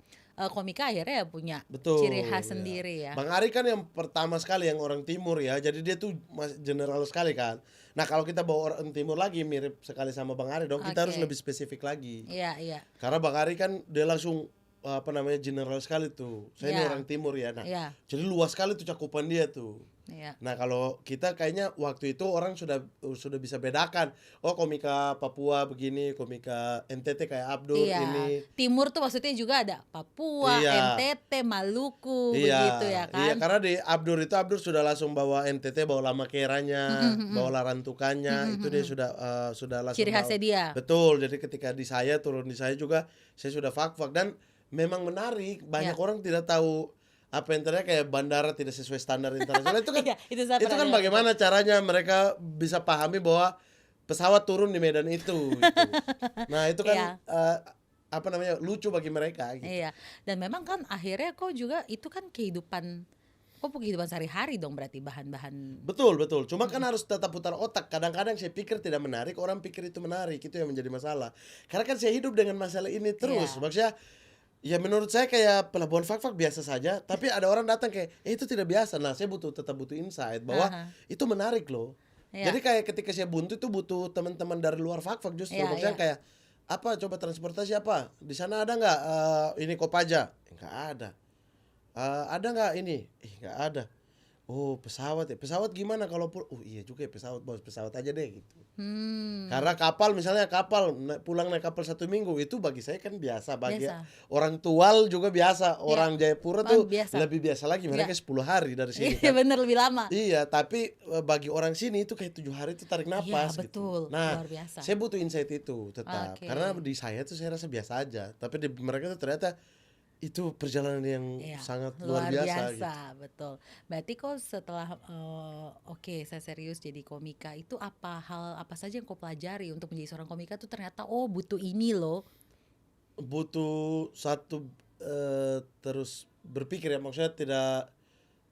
komika akhirnya ya punya ciri khas sendiri ya. Bang Ari kan yang pertama sekali yang orang timur ya. Jadi dia tuh general sekali kan. Nah, kalau kita bawa orang timur lagi mirip sekali sama Bang Ari dong, kita harus lebih spesifik lagi. Iya. Karena Bang Ari kan dia langsung general sekali tuh. Saya ini orang timur ya. Nah, jadi luas sekali tuh cakupan dia tuh. Nah, kalau kita kayaknya waktu itu orang sudah bisa bedakan. Oh, komika Papua begini, komika NTT kayak Abdur ini. Timur tuh maksudnya juga ada Papua, NTT, Maluku begitu ya kan. Iya, karena di Abdur sudah langsung bawa NTT, bawa lama keranya, bawa larantukannya, itu dia sudah langsung ciri khasnya dia. Betul. Jadi ketika turun di saya juga saya sudah fak-fak dan memang menarik. Banyak orang tidak tahu apa yang terjadi kayak bandara tidak sesuai standar internasional itu kan. itu kan bagaimana caranya mereka bisa pahami bahwa pesawat turun di medan itu gitu. Nah, itu kan lucu bagi mereka gitu. Iya. Dan memang kan akhirnya kok juga itu kan kehidupan sehari-hari dong berarti bahan-bahan. Betul. Cuma kan harus tetap putar otak. Kadang-kadang saya pikir tidak menarik, orang pikir itu menarik. Itu yang menjadi masalah. Karena kan saya hidup dengan masalah ini terus. Maksudnya ya menurut saya kayak pelabuhan fak-fak biasa saja, tapi ada orang datang kayak itu tidak biasa. Nah, saya tetap butuh insight bahwa itu menarik loh. Jadi kayak ketika saya buntu itu butuh teman-teman dari luar fak-fak justru. Maksudnya kayak apa, coba transportasi apa? Di sana ada nggak ini Kopaja? Nggak ada. Ada nggak ini? Nggak ada. Oh, pesawat ya. Pesawat gimana kalau iya juga ya pesawat, bos pesawat aja deh gitu. Karena misalnya pulang naik kapal 1 minggu itu bagi saya kan biasa. Bagi orang Tual juga biasa. Orang Jayapura tuh lebih biasa lagi. Mereka 10 hari dari sini. Iya, bener lebih lama. Iya, tapi bagi orang sini itu kayak 7 hari itu tarik napas gitu. Betul. Nah, luar biasa. saya butuh insight itu tetap. Karena di saya tuh saya rasa biasa aja. Tapi di mereka tuh ternyata itu perjalanan yang sangat luar biasa gitu. Betul. Berarti kok setelah saya serius jadi komika itu hal apa saja yang kau pelajari untuk menjadi seorang komika tuh ternyata butuh ini loh. Butuh satu terus berpikir ya, maksudnya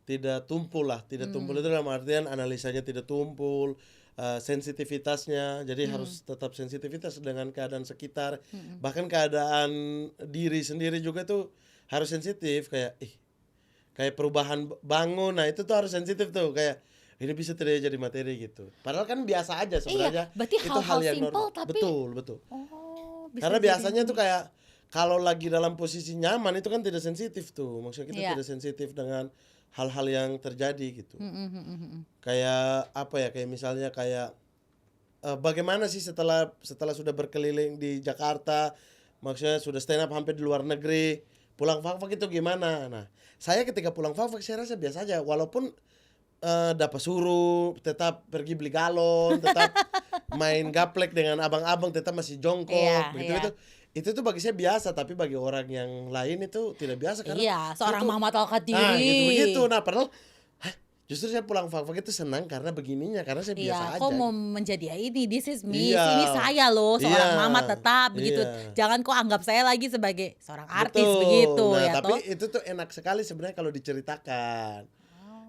tidak tumpul lah, tumpul itu dalam artian analisanya tidak tumpul. Sensitivitasnya, jadi harus tetap sensitivitas dengan keadaan sekitar, bahkan keadaan diri sendiri juga tuh harus sensitif kayak perubahan bangun. Nah, itu tuh harus sensitif tuh, kayak ini bisa terjadi jadi materi gitu. Padahal kan biasa aja sebenarnya. Berarti itu hal yang simple, normal. tapi Betul. Karena biasanya tuh kayak kalau lagi dalam posisi nyaman itu kan tidak sensitif tuh, maksudnya kita tidak sensitif dengan hal-hal yang terjadi gitu. Kayak apa ya, kayak misalnya kayak bagaimana sih setelah sudah berkeliling di Jakarta, maksudnya sudah stand up hampir di luar negeri, pulang fak-fak itu gimana? Nah, saya ketika pulang fak-fak saya rasa biasa aja, walaupun dapat suruh tetap pergi beli galon, tetap main gaplek dengan abang-abang, tetap masih jongkok begitu. Itu tuh bagi saya biasa, tapi bagi orang yang lain itu tidak biasa karena seorang Muhammad Al-Khatiri. Nah, gitu. Nah, padahal justru saya pulang fak-fak itu senang karena begininya, karena saya biasa aja. Kok mau menjadi ini, this is me, ini saya loh, seorang Muhammad tetap begitu. Jangan kok anggap saya lagi sebagai seorang artis begitu. Nah, tapi itu tuh enak sekali sebenarnya kalau diceritakan.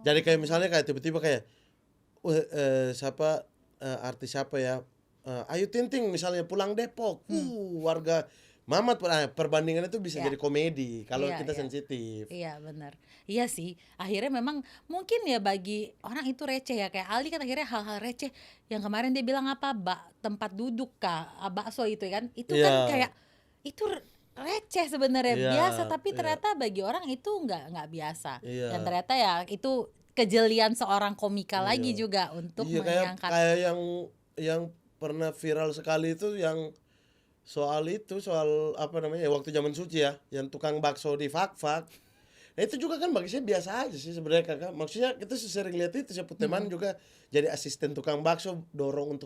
Jadi kayak misalnya kayak tiba-tiba kayak artis siapa ya? Ayu Ting-Ting misalnya pulang Depok. Warga Mamat, perbandingan itu bisa jadi komedi kalau kita sensitif. Iya, benar. Iya sih. Akhirnya memang mungkin ya bagi orang itu receh ya, kayak Aldi kan akhirnya hal-hal receh yang kemarin dia bilang tempat duduk bakso itu kan. Itu kan kayak itu receh sebenarnya, biasa, tapi ternyata bagi orang itu nggak biasa. Dan ternyata ya itu kejelian seorang komika lagi juga untuk mengangkat kayak yang pernah viral sekali itu yang soal apa namanya ya, waktu zaman suci ya, yang tukang bakso di Fak-Fak. Nah, itu juga kan bagi saya biasa aja sih sebenarnya kakak. Maksudnya kita sering lihat itu, saya punya teman juga jadi asisten tukang bakso, dorong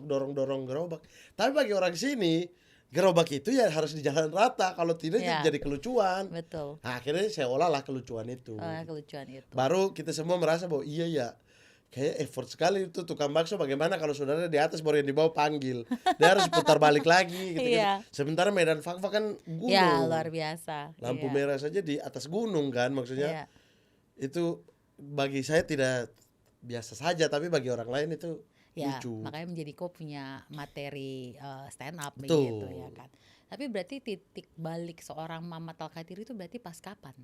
gerobak. Tapi bagi orang sini gerobak itu ya harus di jalan rata, kalau tidak Ya. jadi kelucuan. Betul. Nah, akhirnya saya olahlah kelucuan itu. Kelucuan itu. Baru kita semua merasa bahwa iya ya, kayak effort sekali itu tukang bakso. Bagaimana kalau saudara di atas baru yang di bawah panggil, dia harus putar balik lagi gitu. Iya. Sementara Medan Fak-Fak kan gunung, Ya, luar biasa. lampu Iya. merah saja di atas gunung kan, maksudnya Iya. itu bagi saya tidak biasa saja, tapi bagi orang lain itu Ya, lucu. makanya menjadi kok punya materi stand up Betul. begitu ya kan. Tapi berarti titik balik seorang Mamat Al-Kathiri itu berarti pas kapan?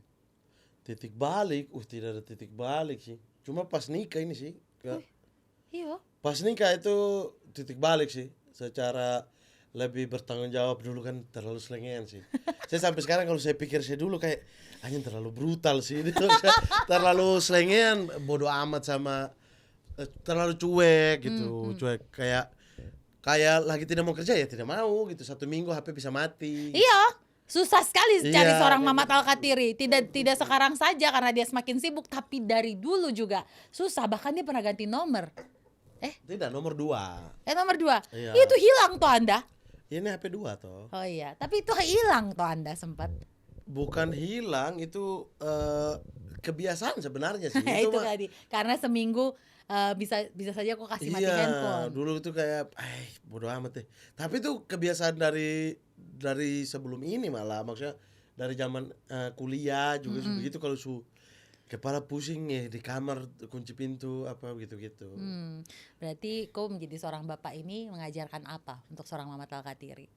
Titik balik, tidak ada titik balik sih. Cuma pas nikah ini sih. Iya. Pas nikah itu titik balik sih. Secara lebih bertanggung jawab. Dulu kan terlalu selengean sih. Saya sampai sekarang kalau saya pikir saya dulu kayak anjing terlalu brutal sih. Terlalu selengean, bodoh amat sama terlalu cuek gitu. Cuek kayak lagi tidak mau kerja ya tidak mau gitu. 1 minggu HP bisa mati. Iya. Susah sekali cari Iya, seorang kayak Mamat Al-Kathiri. Tidak sekarang saja karena dia semakin sibuk, tapi dari dulu juga susah. Bahkan dia pernah ganti nomor. Tidak, nomor 2. Nomor 2. Iya. Itu hilang toh Anda. Ini HP 2 toh. Oh iya, tapi itu hilang toh Anda sempat. Bukan hilang, itu kebiasaan sebenarnya sih. Itu mah- tadi. Karena seminggu bisa saja kok kasih mati Iya, handphone. dulu itu kayak bodo amat deh. Tapi itu kebiasaan dari sebelum ini malah, maksudnya dari zaman kuliah juga begitu. Kalau kepala pusing ya di kamar kunci pintu apa gitu-gitu. Berarti kau menjadi seorang bapak ini mengajarkan apa untuk seorang Mamat Al-Kathiri?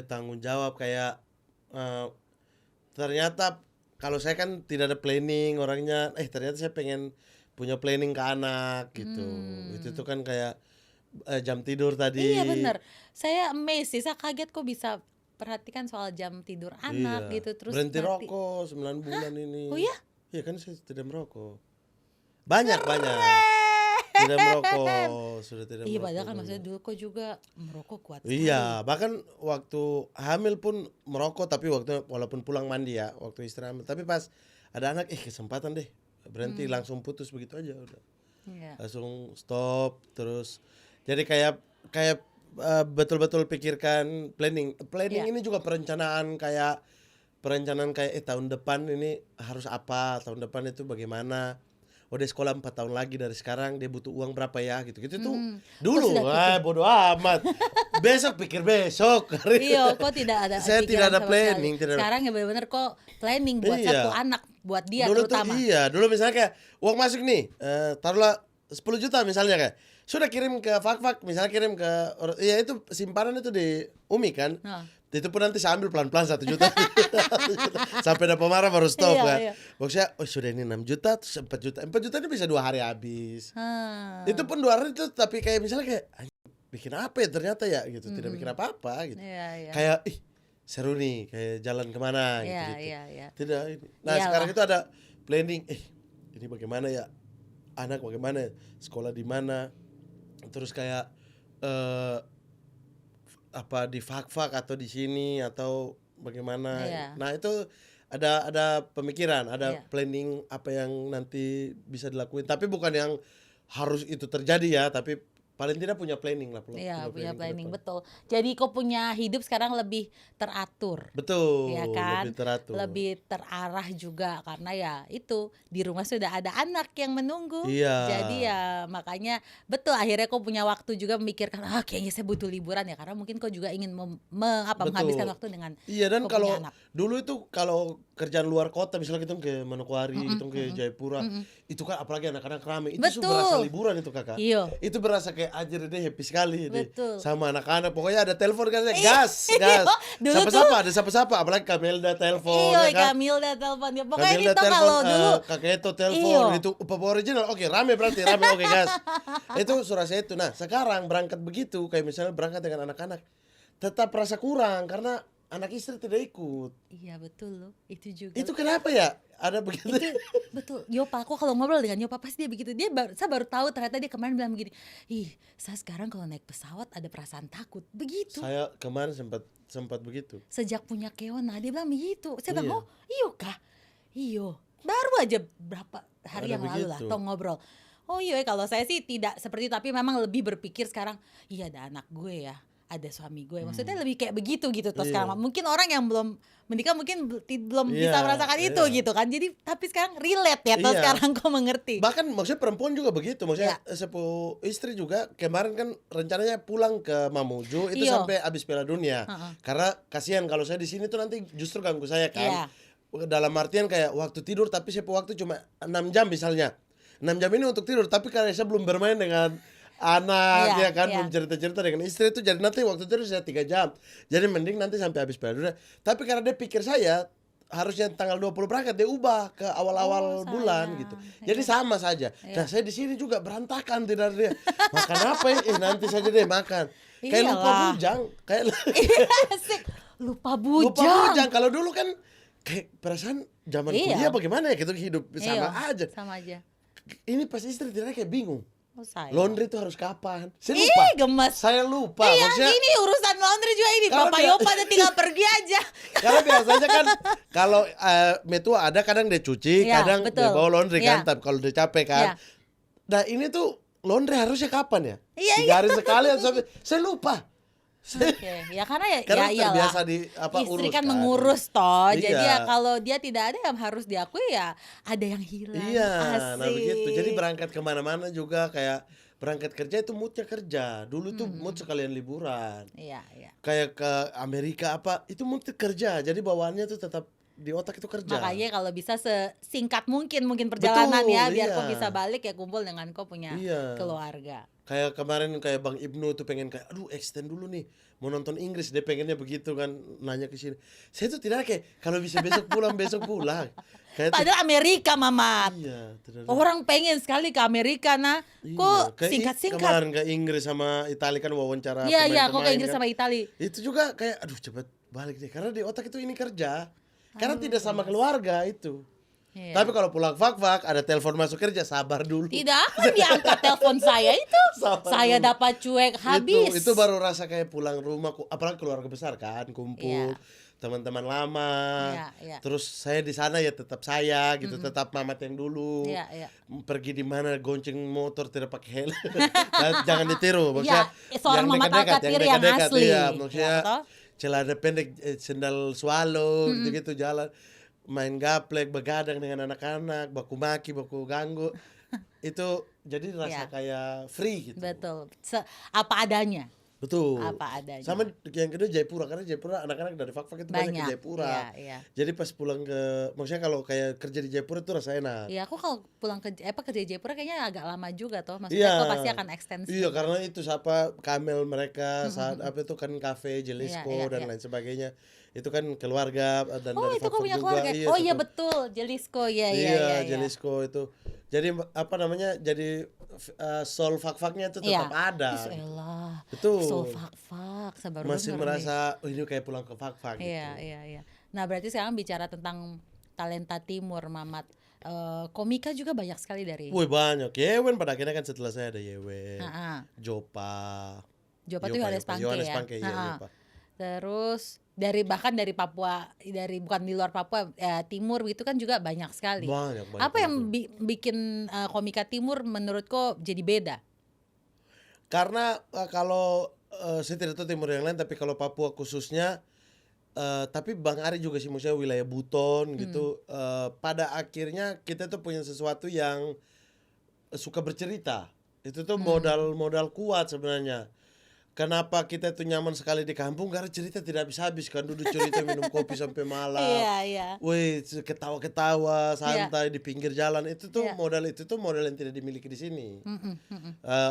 Tanggung jawab kayak ternyata kalau saya kan tidak ada planning orangnya, ternyata saya pengen punya planning ke anak gitu. Itu tuh kan kayak jam tidur tadi. Iya benar. Saya amazed sih, saya kaget kok bisa perhatikan soal jam tidur anak Iya. gitu. Terus Berhenti nanti- rokok 9 bulan ini. Oh iya? Iya kan saya tidak merokok. Banyak. Tidak merokok, sudah tidak Iya merokok. padahal kan dulu. maksudnya dulu kok juga merokok kuat sekali. Iya, bahkan waktu hamil pun merokok, tapi walaupun pulang mandi ya, waktu istirahat. Tapi pas ada anak, kesempatan deh berhenti, langsung putus begitu aja udah. Iya. Langsung stop terus. Jadi kayak betul-betul pikirkan planning. Planning Iya. ini juga perencanaan kayak tahun depan ini harus apa, tahun depan itu bagaimana. Dia sekolah 4 tahun lagi dari sekarang, dia butuh uang berapa ya gitu-gitu tuh. Dulu, sudah bodo amat. Besok pikir besok. Iya, kok tidak ada Saya pikiran tidak ada sama planning, sekali. tidak ada- Sekarang ya benar-benar kok planning buat Iya. satu anak, buat dia Dulu terutama. tuh iya, dulu misalnya kayak uang masuk nih, taruhlah 10 juta misalnya kayak. Sudah kirim ke Fak-Fak, misalnya kirim ke ya itu simpanan itu di Umi kan. Nah. Itu pun nanti saya ambil pelan-pelan 1 juta. Sampai ada pemarah baru stop Iya, kan. iya. Maksudnya sudah ini 6 juta terus 4 juta. 4 juta ini bisa 2 hari habis. Hmm. Itu pun 2 hari itu tapi kayak misalnya kayak "Anjing, bikin apa ya ternyata ya gitu. Tidak bikin apa-apa gitu. Iya, iya. Kayak seru nih, kayak jalan kemana gitu. Iya, iya, iya. Tidak ini. Nah, Iyalah. sekarang itu ada planning. Ini bagaimana ya? Anak bagaimana? Sekolah di mana? Terus kayak apa di Fak-Fak atau di sini atau bagaimana? Iya. Nah, itu ada pemikiran, ada Iya. planning apa yang nanti bisa dilakuin. Tapi bukan yang harus itu terjadi ya, tapi paling tidak punya planning lah. Iya, punya ke planning, depan. betul. Jadi kok punya hidup sekarang lebih teratur. Betul, Ya kan? lebih teratur. Lebih terarah juga karena ya itu di rumah sudah ada anak yang menunggu. Iya. Jadi ya makanya betul akhirnya kok punya waktu juga memikirkan kayaknya saya butuh liburan ya karena mungkin kok juga ingin Betul. menghabiskan waktu dengan Iya, dan kok punya kalau anak. dulu itu kalau kerjaan luar kota misalnya kita ke Manokwari, kita ke Jayapura, itu kan apalagi anak-anak rame, itu Betul. berasa liburan itu kakak. Iya. Itu berasa kayak anjir deh happy sekali deh Betul. sama anak-anak. Pokoknya ada telepon kan, gas. Dulu Sapa-sapa, ada sapa-sapa, apalagi Kamelda telepon Iya, ya kan. Kamilda telepon ya. Pokoknya Kamelda itu kalau dulu Kakek Eto telepon, Iya. itu Papa original. Oke, rame berarti, rame, oke gas. Itu surasa itu. Nah, sekarang berangkat begitu, kayak misalnya berangkat dengan anak-anak, tetap rasa kurang karena anak istri tidak ikut. Iya betul loh, itu juga. Itu kenapa ya? Ada begitu. Itu betul. Yopa, aku kalau ngobrol dengan Yopa pasti dia begitu. Saya baru tahu ternyata dia kemarin bilang begini. Saya sekarang kalau naik pesawat ada perasaan takut. Begitu. Saya kemarin sempat begitu. Sejak punya Keona dia bilang begitu. Saya bilang, Iya. "Oh, iyo kah?" Iyo. Baru aja berapa hari Ada yang lalu lah begitu. tong ngobrol. Oh iya, kalau saya sih tidak seperti itu, tapi memang lebih berpikir sekarang, iya ada anak gue ya, ada suami gue. Maksudnya lebih kayak begitu gitu tuh Iya. sekarang. Mungkin orang yang belum menikah mungkin belum Iya, bisa merasakan itu iya. gitu kan. Jadi tapi sekarang relate ya tuh Iya. sekarang kok mengerti. Bahkan maksudnya perempuan juga begitu. Maksudnya Iya. sepupu istri juga kemarin kan rencananya pulang ke Mamuju itu Iya. sampai habis Piala Dunia. Karena kasihan kalau saya di sini tuh nanti justru ganggu saya kan. Iya. Dalam artian kayak waktu tidur tapi saya waktu cuma 6 jam misalnya. 6 jam ini untuk tidur tapi karena saya belum bermain dengan anak Iya, ya kan, iya. belum cerita-cerita dengan istri itu jadi nanti waktu tidur saya 3 jam. Jadi mending nanti sampai habis Piala Dunia. Tapi karena dia pikir saya harusnya tanggal 20 berangkat dia ubah ke awal-awal Oh, bulan sayang. gitu. Jadi sama saja. Nah, saya di sini juga berantakan tidak dia. Makan apa ya? Nanti saja deh makan. Kayak lupa Iyalah. bujang, kayak Asik. Lupa lupa bujang. bujang. Kalau dulu kan kayak perasaan zaman Iya. kuliah bagaimana ya gitu hidup sama Iya, aja. Sama aja. Ini pas istri tidak kayak bingung. Oh, sayang. Laundry itu harus kapan? Saya lupa. Gemes. Saya lupa. Iya, Maksudnya ini urusan laundry juga ini. Kalau Bapak dia- Yopa dia tinggal pergi aja. karena biasanya kan kalau metua ada kadang dia cuci, Iya, kadang betul. dia bawa laundry kan, Iya. tapi kalau dia capek kan. Iya. Nah, ini tuh laundry harusnya kapan ya? Iya, 3 hari sekali atau sampai saya lupa. Oke, ya karena Karena ya iyalah. terbiasa di Istri urus kan kan. mengurus toh. Iya. Jadi ya kalau dia tidak ada yang harus diakui ya ada yang hilang. Iya, nah Asik. begitu. Jadi berangkat kemana-mana juga kayak berangkat kerja itu moodnya kerja. Dulu tuh mood sekalian liburan. Iya, iya. Kayak ke Amerika apa, itu mood kerja. Jadi bawaannya tuh tetap di otak itu kerja. Makanya kalau bisa sesingkat mungkin perjalanan ya biar iya. kau bisa balik ya kumpul dengan kau punya Iya. keluarga. Kayak kemarin kayak Bang Ibnu tuh pengen kayak aduh extend dulu nih mau nonton Inggris, dia pengennya begitu kan, nanya ke sini. Saya tuh tidak kayak kalau bisa besok pulang. Kayak tuh, Padahal Amerika Mamat. iya, tidak. Orang pengen sekali ke Amerika nah. Iya, Kok kayak singkat-singkat. kemarin ke Inggris sama Italia kan wawancara Iya, iya, kok ke pemain-pemain Inggris kan. sama Itali. Itu juga kayak aduh cepet balik deh karena di otak itu ini kerja. Karena tidak sama keluarga itu. Iya. Tapi kalau pulang fak-fak ada telepon masuk kerja, sabar dulu. Tidak akan diangkat telepon saya itu. Sabar Saya dulu. dapat cuek habis. Itu baru rasa kayak pulang rumah, apalagi keluarga besar kan, kumpul Iya. teman-teman lama. Iya, iya. Terus saya di sana ya tetap saya gitu, tetap mamat yang dulu. Iya, iya. Pergi di mana gonceng motor tidak pakai helm. Nah, jangan ditiru maksudnya. Iya, seorang yang Mamat dekat-dekat, Alkatir yang dekat-dekat, asli. Iya, maksudnya Ya, toh? celana pendek, sendal swallow gitu-gitu jalan. Main gaplek, begadang dengan anak-anak, baku maki, baku ganggu. Itu jadi rasa Iya. kayak free gitu. Betul. Apa adanya. Betul. Apa adanya. Sama yang kedua Jayapura, karena Jayapura anak-anak dari fak-fak itu banyak ke Banyak. Jayapura. Iya, iya. Jadi pas pulang ke, maksudnya kalau kayak kerja di Jayapura itu rasa enak. Iya, aku kalau pulang ke kerja di Jayapura kayaknya agak lama juga toh. Maksudnya kok pasti akan ekstensi. Iya, karena itu siapa Kamel mereka saat apa itu kan kafe Jelisko Iya, iya, dan iya. lain sebagainya. Itu kan keluarga dan Oh, dari itu kok fak-fak punya juga. keluarga. Iya, Oh itu iya kok. betul, Jelisko. Iya, iya, Iya, iya. Jelisko itu. Jadi apa namanya? Jadi soul fak-faknya itu tetap ada. Elah. Betul. Soul fak-fak, saya baru Masih denger nih. merasa oh, ini kayak pulang ke fak-fak gitu. Iya, iya, iya. Nah, berarti sekarang bicara tentang talenta timur, Mamat. Komika juga banyak sekali dari Wih banyak. Yewen pada akhirnya kan setelah saya ada Yewen, Heeh. Jopa. Jopa tuh Yohanes Pangke Yohanes ya. Pangke, iya, Heeh. Jopa. Terus bahkan dari Papua, dari bukan di luar Papua, timur gitu kan juga banyak sekali. Banyak. Apa yang bikin komika timur menurutku jadi beda? Karena kalau saya tidak tahu timur yang lain, tapi kalau Papua khususnya, tapi Bang Ari juga sih, maksudnya wilayah Buton gitu. Pada akhirnya kita tuh punya sesuatu yang suka bercerita. Itu tuh modal kuat sebenarnya. Kenapa kita tuh nyaman sekali di kampung? Karena cerita tidak habis-habis kan, duduk cerita minum kopi sampai malam. Iya, iya. Wih, ketawa-ketawa, santai di pinggir jalan. Itu tuh Iya. modal yang tidak dimiliki di sini.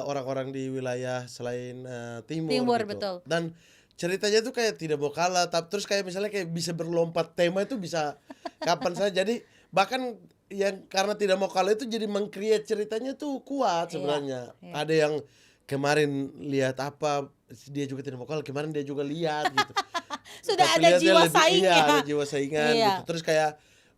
Orang-orang di wilayah selain timur gitu. Betul. Dan ceritanya tuh kayak tidak mau kalah, terus kayak misalnya kayak bisa berlompat tema itu bisa kapan saja. Jadi bahkan yang karena tidak mau kalah itu jadi meng-create ceritanya tuh kuat sebenarnya. Iya. Ada yang kemarin lihat apa, dia juga tidak mau kalah, kemarin dia juga lihat gitu. Sudah Tapi ada lihat dia jiwa lebih, saingnya. iya, ada jiwa saingan Iya. gitu. Terus kayak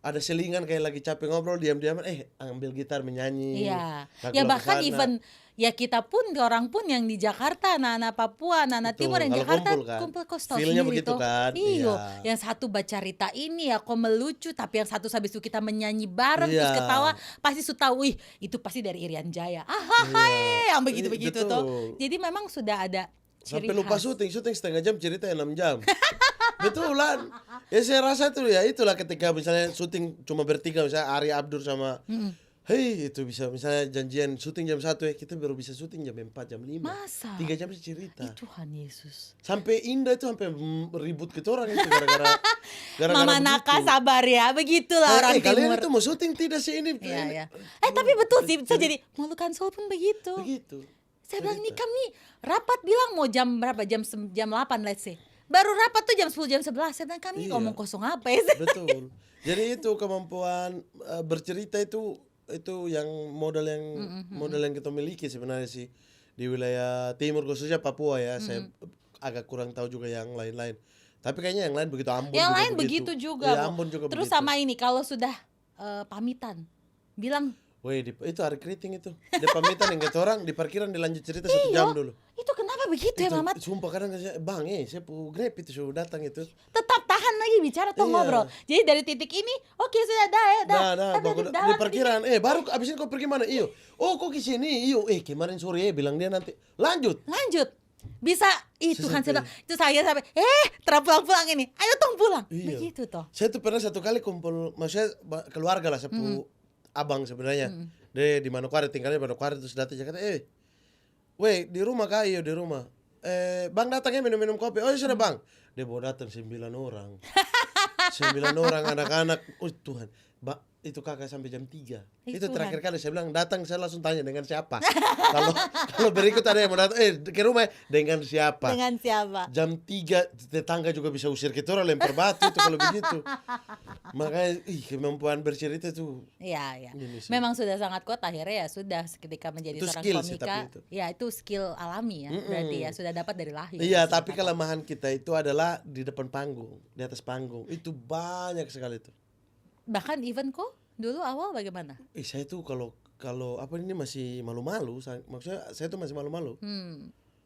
ada selingan kayak lagi capek ngobrol diam-diam ambil gitar menyanyi. Iya. Ya lagu-lagu bahkan sana. even ya kita pun orang pun yang di Jakarta, anak-anak Papua, anak-anak Betul, Timur yang kalau Jakarta kumpul kan. kau tahu Feel-nya sendiri begitu toh. kan, Iyo, iya. yang satu baca cerita ini ya kok melucu, tapi yang satu habis itu kita menyanyi bareng Iya. terus ketawa, pasti su tahu, wih itu pasti dari Irian Jaya. Ahahai, yang begitu-begitu Betul. toh. Jadi memang sudah ada ciri Sampai lupa khas. syuting setengah jam cerita 6 jam. Betulan. Ya saya rasa itu ya itulah ketika misalnya syuting cuma bertiga misalnya Ari Abdur sama hei itu bisa misalnya janjian syuting jam 1 kita baru bisa syuting jam 4 jam 5. Masa? 3 jam sih cerita. Tuhan Yesus. Sampai Indah itu sampai ribut ke orang itu gara-gara Mama begitu. Naka sabar ya, begitulah orang kalian Timur. itu mau syuting tidak sih ini? Iya, ya. Tapi betul sih, saya jadi Molukan Soul pun begitu. Begitu. Saya bilang nih kami rapat bilang mau jam berapa? Jam 8 let's say. Baru rapat tuh jam 10 jam 11. Saya bilang kami Iya. ngomong kosong apa ya? Betul. Jadi itu kemampuan bercerita itu yang modal yang kita miliki sebenarnya sih di wilayah timur khususnya Papua ya. Saya agak kurang tahu juga yang lain-lain. Tapi kayaknya yang lain begitu, Ambon Yang juga lain begitu juga. Iya, Bu. Ambon juga Terus begitu. sama ini kalau sudah pamitan bilang Weh, itu hari keriting itu. Dia pamitan yang kata orang di parkiran dilanjut cerita 1 jam dulu. itu kenapa begitu ya Itu, Mamat? sumpah kadang saya, bang saya grab itu sudah datang itu. Tetap tahan lagi bicara atau Iya. ngobrol. Jadi dari titik ini oke sudah dah ya dah. Nah, Tapi bagus. dari Di dalam parkiran. Baru abis ini kau pergi mana? Iyo. Oh, kok ke sini? Iyo. Kemarin sore bilang dia nanti. Lanjut. lanjut. Bisa itu kan Sesuai. itu saya sampai terpulang-pulang ini. Ayo tong pulang. Iya. Begitu toh. Saya tuh pernah satu kali kumpul, maksudnya keluarga lah, sepupu abang sebenarnya. Dia di Manokwari, tinggalnya di Manokwari, terus datang Jakarta. Weh, di rumah kah? Iya, di rumah. Bang datangnya minum-minum kopi. Oh, ya sudah bang. Dia bawa datang 9 orang. 9 orang anak-anak. Oh Tuhan. Itu kakak sampai jam 3. Itu Tuhan. terakhir kali saya bilang datang, saya langsung tanya dengan siapa. Kalau berikut ada yang mau datang, ke rumah dengan siapa? Dengan siapa? Jam 3 tetangga juga bisa usir kita orang lempar batu itu kalau begitu. Makanya kemampuan bercerita tuh Iya, ya. ini sih. Memang sudah sangat kuat akhirnya ya sudah ketika menjadi Itu seorang skill sih, komika. tapi itu. Ya, itu skill alami ya. Berarti ya sudah dapat dari lahir. Iya, bisa tapi dikatakan. kelemahan kita itu adalah di depan panggung, di atas panggung. Itu banyak sekali tuh. Bahkan even kok dulu awal bagaimana? Saya tuh kalau apa ini masih malu-malu, maksudnya saya tuh masih malu-malu.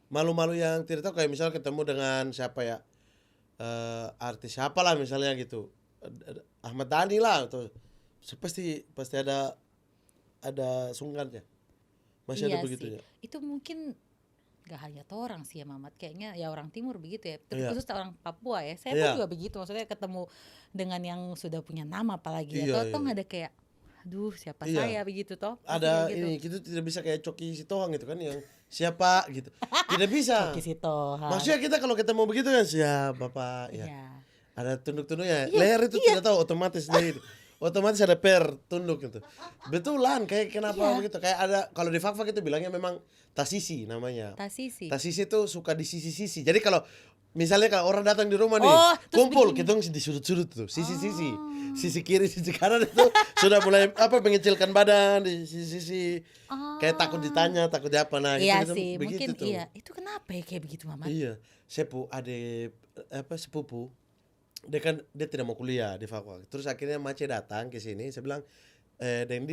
Malu-malu yang tidak tahu kayak misalnya ketemu dengan siapa ya? Artis siapa lah misalnya gitu. Ahmad Dhani lah atau pasti ada sungkannya. Masih Iya ada begitunya. sih. Itu mungkin gak hanya orang sih ya Mamat, kayaknya ya orang timur begitu ya, Iya. khusus orang Papua ya. Saya Iya. pun juga begitu, maksudnya ketemu dengan yang sudah punya nama apalagi Iya, ya. Toh iya. ada kayak aduh siapa Iya. saya begitu toh. Pasti Ada kayak gitu. ini kita tidak bisa kayak Coki Sitohang gitu kan yang siapa gitu. Tidak bisa. Coki Sitohang. Maksudnya kita kalau ketemu begitu kan siapa Bapak ya. Iya. Ada tunduk-tunduknya. Iya, Leher itu tidak tahu otomatis dia itu. Otomatis ada tunduk gitu. Betulan kayak kenapa Iya. begitu? Kayak ada kalau di Fakfak itu bilangnya memang tasisi namanya. Tasisi. Tasisi itu suka di sisi-sisi. Jadi kalau misalnya kalau orang datang di rumah nih, Oh, terus kumpul begini. kita di sudut-sudut tuh, sisi-sisi. Sisi kiri, sisi kanan itu sudah mulai mengecilkan badan di sisi-sisi. Kayak takut ditanya, takut apa nah Iya gitu, sih, begitu mungkin tuh. iya. Itu kenapa ya kayak begitu Mamat? Iya, sepupu. Dia tidak mau kuliah di Fakfak. Terus akhirnya Mace datang ke sini, saya bilang dengan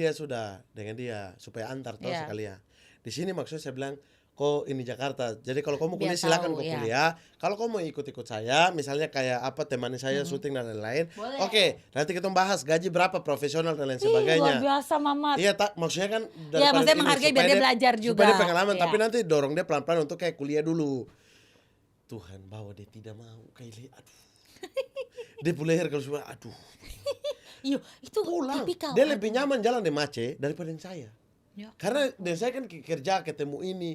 dia supaya antar tahu Iya. sekalian. Di sini maksudnya saya bilang kok ini Jakarta. Jadi kalau kamu Biar kuliah silakan tahu, kau iya. kuliah. Kalau kamu mau ikut-ikut saya, misalnya kayak apa temani saya syuting dan lain-lain. Boleh. Oke, nanti kita bahas gaji berapa profesional dan lain Ih, luar sebagainya. biasa Mamat. Iya maksudnya kan Ya, maksudnya ini, menghargai biar supaya dia belajar juga. Supaya dia pengalaman, Iya. tapi nanti dorong dia pelan-pelan untuk kayak kuliah dulu. Tuhan bawa dia tidak mau kayak aduh. Dia leher kalau sudah aduh. Iya, itu Pulang. tipikal. Dia lebih nyaman jalan di Mace daripada dengan saya. Ya. Karena dengan saya kan kerja ketemu ini.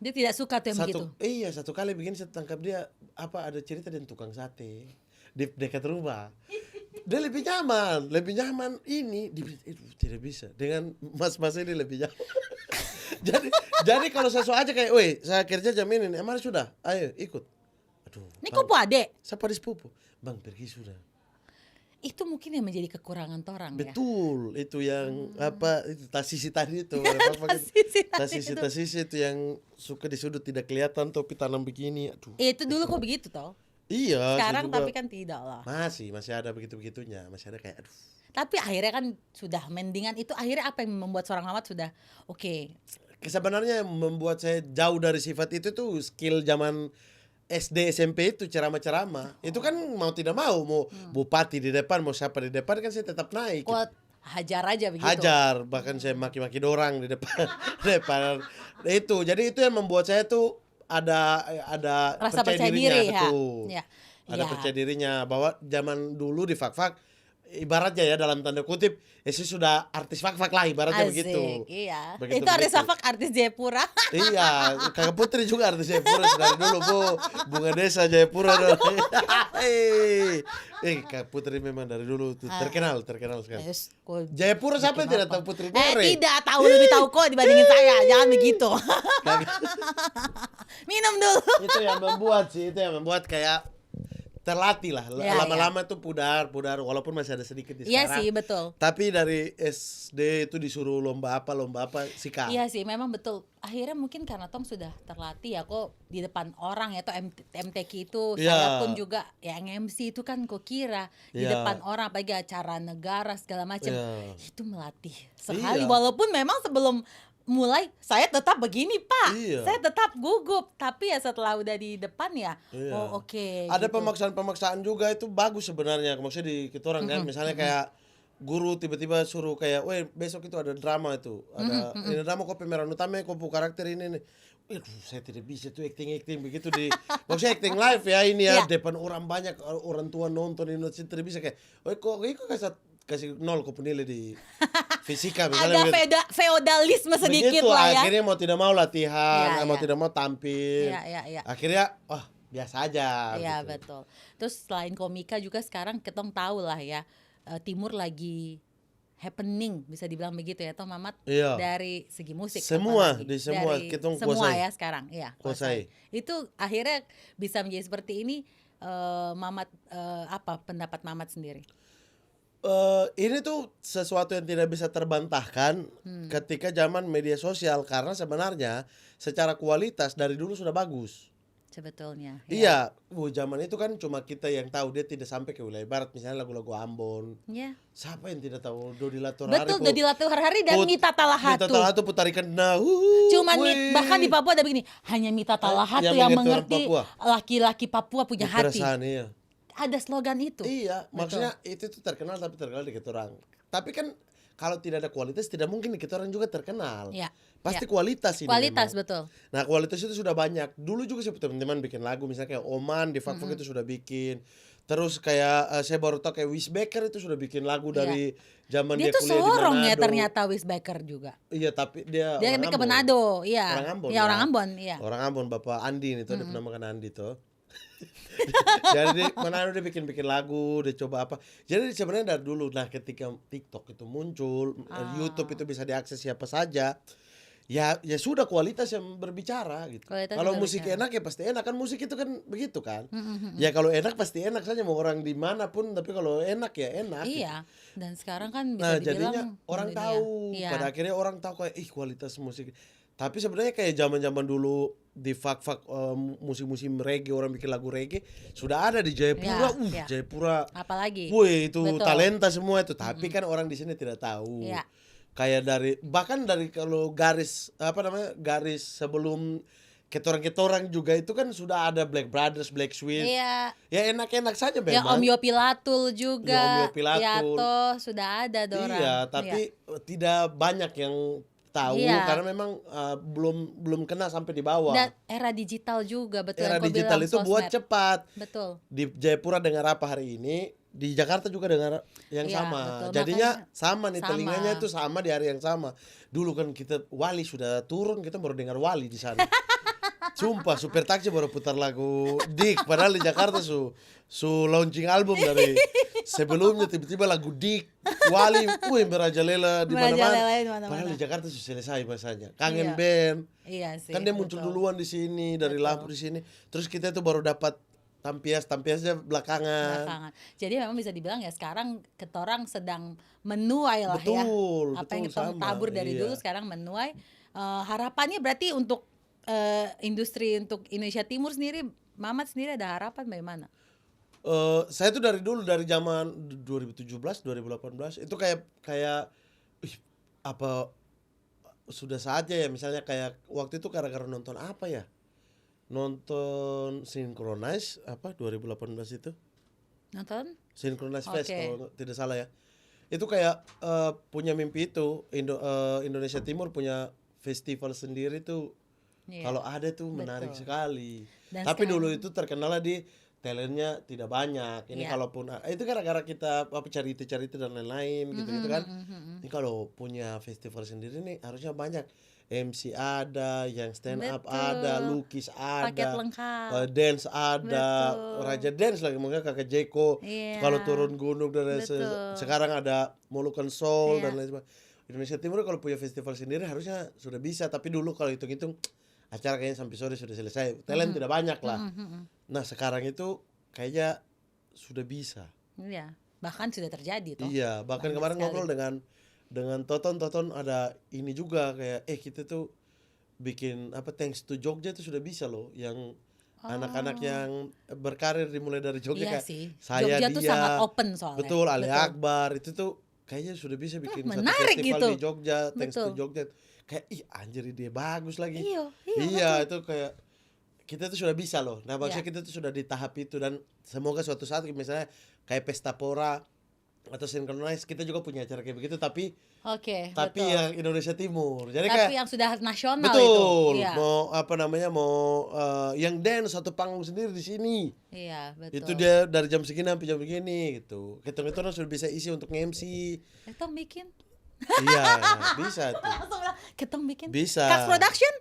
Dia tidak suka tuh yang begitu. Satu kali begini saya tangkap dia ada cerita dengan tukang sate di dekat rumah. Dia lebih nyaman ini tidak bisa dengan mas-mas ini lebih nyaman. jadi kalau sesuatu aja kayak, weh saya kerja jam ini, emang sudah, ayo ikut. Aduh. Ini Bang, kok adek? siapa di sepupu? Bang pergi sudah. Itu mungkin yang menjadi kekurangan orang ya. Betul, itu yang itu tasisi tadi itu. Tasisi itu yang suka di sudut tidak kelihatan tapi tanam begini. Aduh. Itu dulu kok begitu toh? Iya, saya Sekarang juga tapi kan tidak lah. masih ada begitu-begitunya, masih ada kayak aduh. Tapi akhirnya kan sudah mendingan itu, akhirnya apa yang membuat seorang Mamat sudah oke. Sebenarnya yang membuat saya jauh dari sifat itu tuh skill zaman SD SMP itu ceramah-ceramah. Itu kan mau tidak mau bupati di depan, mau siapa di depan kan saya tetap naik. Kok hajar aja begitu. Hajar, bahkan saya maki-maki dorang di depan depan itu. Jadi itu yang membuat saya tuh ada Rasa percaya percaya dirinya, diri ya. betul. Ya. Ada Ya. percaya dirinya bahwa zaman dulu di Fak-Fak ibaratnya ya dalam tanda kutip saya sudah artis Fak-Fak lah ibaratnya Asik, begitu. iya. Begitu, Itu artis begitu. Fak, artis Jayapura. Iya, Kakak Putri juga artis Jayapura dari dulu Bu. Bunga Desa Jayapura dulu. Kakak Putri memang dari dulu tuh terkenal sekali. Yes, kok Jayapura siapa yang bikin tidak apa? tahu Putri Dore? Tidak tahu, lebih tahu kok dibandingin saya. Jangan begitu. Minum dulu. Itu yang membuat kayak terlatih lah. Ya, Lama-lama tuh pudar walaupun masih ada sedikit di Iya sekarang. sih, betul. Tapi dari SD itu disuruh lomba apa sikat. Iya sih, memang betul. Akhirnya mungkin karena Tom sudah terlatih ya kok di depan orang ya, atau MTQ itu saya Iya. pun juga yang MC itu kan kok kira di Iya. depan orang apalagi acara negara segala macam. Iya. Itu melatih sekali Iya. walaupun memang sebelum mulai saya tetap begini Pak, Iya. saya tetap gugup, tapi ya setelah udah di depan ya, Iya. oh oke. Ada gitu. pemaksaan juga itu bagus sebenarnya. Maksudnya di kita orang kan misalnya kayak guru tiba-tiba suruh kayak, "Weh, besok itu ada drama itu. Ada ini drama kok pemeran utama kok karakter ini nih." Saya tidak bisa tuh acting begitu di maksudnya acting live ya ini ya Iya. depan orang banyak orang tua nonton ini saya tidak bisa kayak, "Weh, kok kasih 0 kok penilai di fisika misalnya." Ada begitu. feodalisme sedikit Begitu, lah ya. akhirnya mau tidak mau latihan, Iya, mau iya. tidak mau tampil. Iya. Akhirnya biasa aja Iya gitu. betul. Terus selain komika juga sekarang ketong tahu lah ya, Timur lagi happening bisa dibilang begitu ya, Tom Mamat. Iya. Dari segi musik. Semua, apalagi. di semua, Dari ketong semua kuasai. ya sekarang, iya Kuasai. Itu akhirnya bisa menjadi seperti ini. Mamat, apa pendapat Mamat sendiri? Ini tuh sesuatu yang tidak bisa terbantahkan ketika zaman media sosial karena sebenarnya secara kualitas dari dulu sudah bagus. Sebetulnya. Iya, zaman itu kan cuma kita yang tahu dia tidak sampai ke wilayah barat misalnya lagu-lagu Ambon. Ya. Siapa yang tidak tahu Dodi Latorhari? Betul, Dodi Latorhari dan Mita Talahatu. Mita Talahatu putarikan Cuman bahkan di Papua ada begini, hanya Mita Talahatu yang mengerti Papua. laki-laki Papua punya hati. Perasaan, iya. Ada slogan itu. Iya, maksudnya itu tuh terkenal tapi terkenal di kita orang. Tapi kan kalau tidak ada kualitas tidak mungkin di kita orang juga terkenal. Iya. Pasti Iya. kualitas ini. Kualitas memang. betul. Nah, kualitas itu sudah banyak. Dulu juga saya teman-teman bikin lagu misalnya kayak Oman di Fak-Fak itu sudah bikin. Terus kayak saya baru tahu kayak Wisbecker itu sudah bikin lagu dari zaman Dia dia tuh kuliah di sorong ya Manado. ternyata Wisbecker juga. Iya, tapi dia Dia orang ke Ambon. Manado, iya. Orang Ambon. Iya, orang Ambon, iya. Orang Ambon, Bapak Andi itu dia pernah makan Andi tuh. Jadi Manado dia bikin lagu, dia coba apa. Jadi sebenarnya dari dulu. Nah, ketika TikTok itu muncul, YouTube itu bisa diakses siapa saja. Ya sudah kualitas yang berbicara gitu. Kualitas Kalau yang musik berbicara. enak ya pasti enak kan, musik itu kan begitu kan. Ya kalau enak pasti enak saja mau orang dimanapun, tapi kalau enak ya enak. Gitu. Iya. Dan sekarang kan bisa Nah dibilang jadinya orang dunia. tahu, Iya. pada akhirnya orang tahu kayak kualitas musik. Tapi sebenarnya kayak zaman-zaman dulu di Fak-Fak musim-musim reggae, orang bikin lagu reggae sudah ada di Jayapura. Iya. Jayapura, Apalagi. wih itu Betul. talenta semua itu. Tapi kan orang di sini tidak tahu. Iya. Kayak bahkan dari kalau garis sebelum ketorang juga itu kan sudah ada Black Brothers, Black Sweet. Iya. Ya enak-enak saja Ya memang. Om Yopi Latul juga. Ya, Om Yopi Latul. Yato sudah ada dorang. Iya, tapi tidak banyak yang tahu Iya. karena memang belum kena sampai di bawah. Dan era digital juga betul. Era yang kau digital bilang, itu buat sosmed. cepat. Betul. Di Jayapura dengar apa hari ini, di Jakarta juga dengar yang Iya, sama. betul. Jadinya Makanya sama nih sama. telinganya itu sama di hari yang sama. Dulu kan kita Wali sudah turun, kita baru dengar Wali di sana. Sumpah, supir taksi baru putar lagu Dik, padahal di Jakarta su launching album dari sebelumnya tiba-tiba lagu Dik, Wali, merajalela di mana-mana. Merajalela di mana-mana. Padahal di Jakarta sudah selesai masanya. Kangen Iya. band. Iya sih. Kan dia muncul betul. duluan di sini dari Betul. lampu di sini. Terus kita itu baru dapat tampiasnya belakangan. Belakangan. Jadi memang bisa dibilang ya sekarang ketorang sedang menuai lah ya. Betul, Apa yang betul, kita sama, tabur dari iya. dulu sekarang menuai. Harapannya berarti untuk industri untuk Indonesia Timur sendiri Mamat sendiri ada harapan bagaimana? Saya tuh dari dulu, dari zaman 2017, 2018 itu kayak ih, apa sudah saatnya ya, misalnya kayak waktu itu gara-gara nonton apa ya? Nonton Synchronize apa 2018 itu? Nonton? Synchronize Fest Oke. kalau tidak salah ya. Itu kayak punya mimpi itu Indonesia Timur punya festival sendiri tuh. Iya, Kalau ada tuh menarik betul. sekali. Dan Tapi dulu sekarang itu terkenalnya di talentnya tidak banyak. Ini iya. kalaupun itu gara-gara kita apa cari-cari dan lain-lain gitu-gitu kan. Ini kalau punya festival sendiri nih harusnya banyak. MC ada, yang stand up ada, Betul. lukis Paket ada, lengkap. dance ada, Betul. Raja Dance lagi mungkin Kakak Jeko. Iya. Kalau turun gunung dan Betul. sekarang ada Moluccan Soul Iya. dan lain sebagainya. Indonesia Timur kalau punya festival sendiri harusnya sudah bisa, tapi dulu kalau hitung-hitung acara kayaknya sampai sore sudah selesai. Talent tidak banyak lah. Nah, sekarang itu kayaknya sudah bisa. Iya. Bahkan sudah terjadi toh. Iya, bahkan Banyak kemarin sekali. ngobrol dengan Toton ada ini juga kayak kita tuh bikin apa thanks to Jogja itu sudah bisa loh, yang anak-anak yang berkarir dimulai dari Jogja Iya kayak sih. saya Jogja tuh dia sangat open soalnya. betul Ali Akbar itu tuh kayaknya sudah bisa bikin satu menarik festival gitu. di Jogja thanks to Betul. Jogja. Kayak ih anjir ide bagus lagi. Iya, Iya itu kayak kita tuh sudah bisa loh. Nah maksudnya Iya. kita tuh sudah di tahap itu, dan semoga suatu saat misalnya kayak Pesta Pora atau Synchronize kita juga punya acara kayak begitu, tapi Oke, tapi betul. yang Indonesia Timur. Jadi Tapi kayak yang sudah nasional betul itu. Iya. mau apa namanya mau yang dance satu panggung sendiri di sini. Iya, betul. Itu dia dari jam segini sampai jam begini gitu. Hitung-hitung sudah bisa isi untuk MC. Ketong bikin. Iya, bisa tuh. Langsung bilang, Ketong bikin. Bisa. Kax Production?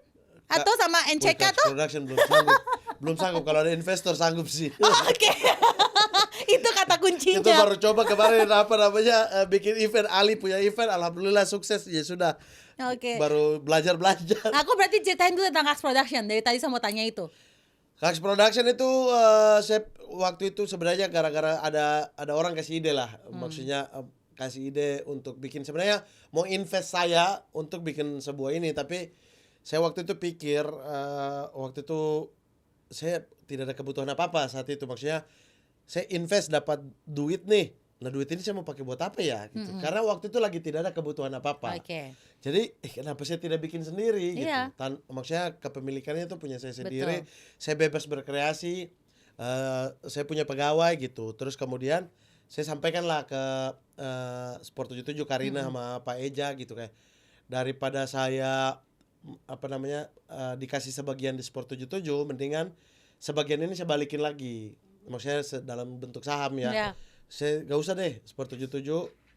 Atau sama NCK Kax tuh? Production belum sanggup. Belum sanggup, kalau ada investor sanggup sih. Oke. Itu kata kuncinya. Itu baru coba kemarin apa namanya bikin event, Ali punya event, alhamdulillah sukses ya sudah. Oke. Baru belajar. Aku berarti ceritain dulu tentang Kax Production. Dari tadi saya mau tanya itu. Kax Production itu saya waktu itu sebenarnya gara-gara ada orang kasih ide lah. Maksudnya kasih ide untuk bikin, sebenarnya mau invest saya untuk bikin sebuah ini, tapi saya waktu itu pikir waktu itu saya tidak ada kebutuhan apa-apa saat itu. Maksudnya saya invest dapat duit nih. Nah duit ini saya mau pakai buat apa ya gitu. Karena waktu itu lagi tidak ada kebutuhan apa-apa. Oke. Jadi kenapa saya tidak bikin sendiri gitu. Iya. Maksudnya kepemilikannya itu punya saya sendiri. Betul. Saya bebas berkreasi. Saya punya pegawai gitu. Terus kemudian saya sampaikanlah ke Sport 77 Karina sama Pak Eja gitu, kayak daripada saya apa namanya dikasih sebagian di Sport 77, mendingan sebagian ini saya balikin lagi. Maksudnya dalam bentuk saham ya. Iya. Saya gak usah deh Sport 77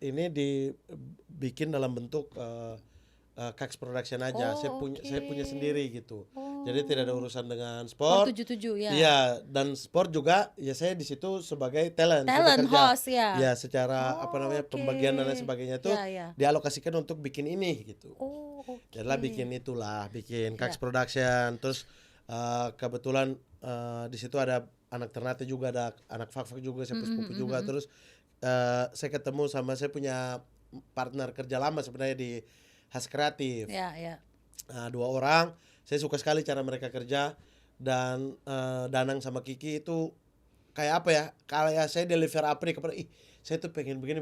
ini dibikin dalam bentuk Kax Production aja. Oh, Saya punya oke. sendiri gitu. Oh. Jadi tidak ada urusan dengan Sport sport. 77 ya. Iya, dan sport juga ya saya di situ sebagai talent. Saya Talent bekerja. host ya. Ya, secara apa Oh, namanya oke. pembagian dan lain sebagainya itu Ya, ya. dialokasikan untuk bikin ini gitu. Oh, oke. Jadilah bikin Kax Ya. Production. Terus kebetulan di situ ada anak Ternate juga, ada anak Fak-Fak juga, saya sepupu juga. Terus saya ketemu sama, saya punya partner kerja lama sebenarnya di Has Kreatif. Ya, ya. 2 orang. Saya suka sekali cara mereka kerja, dan Danang sama Kiki itu kayak apa ya? Kayak saya deliver apa nih kepada saya tuh pengen begini.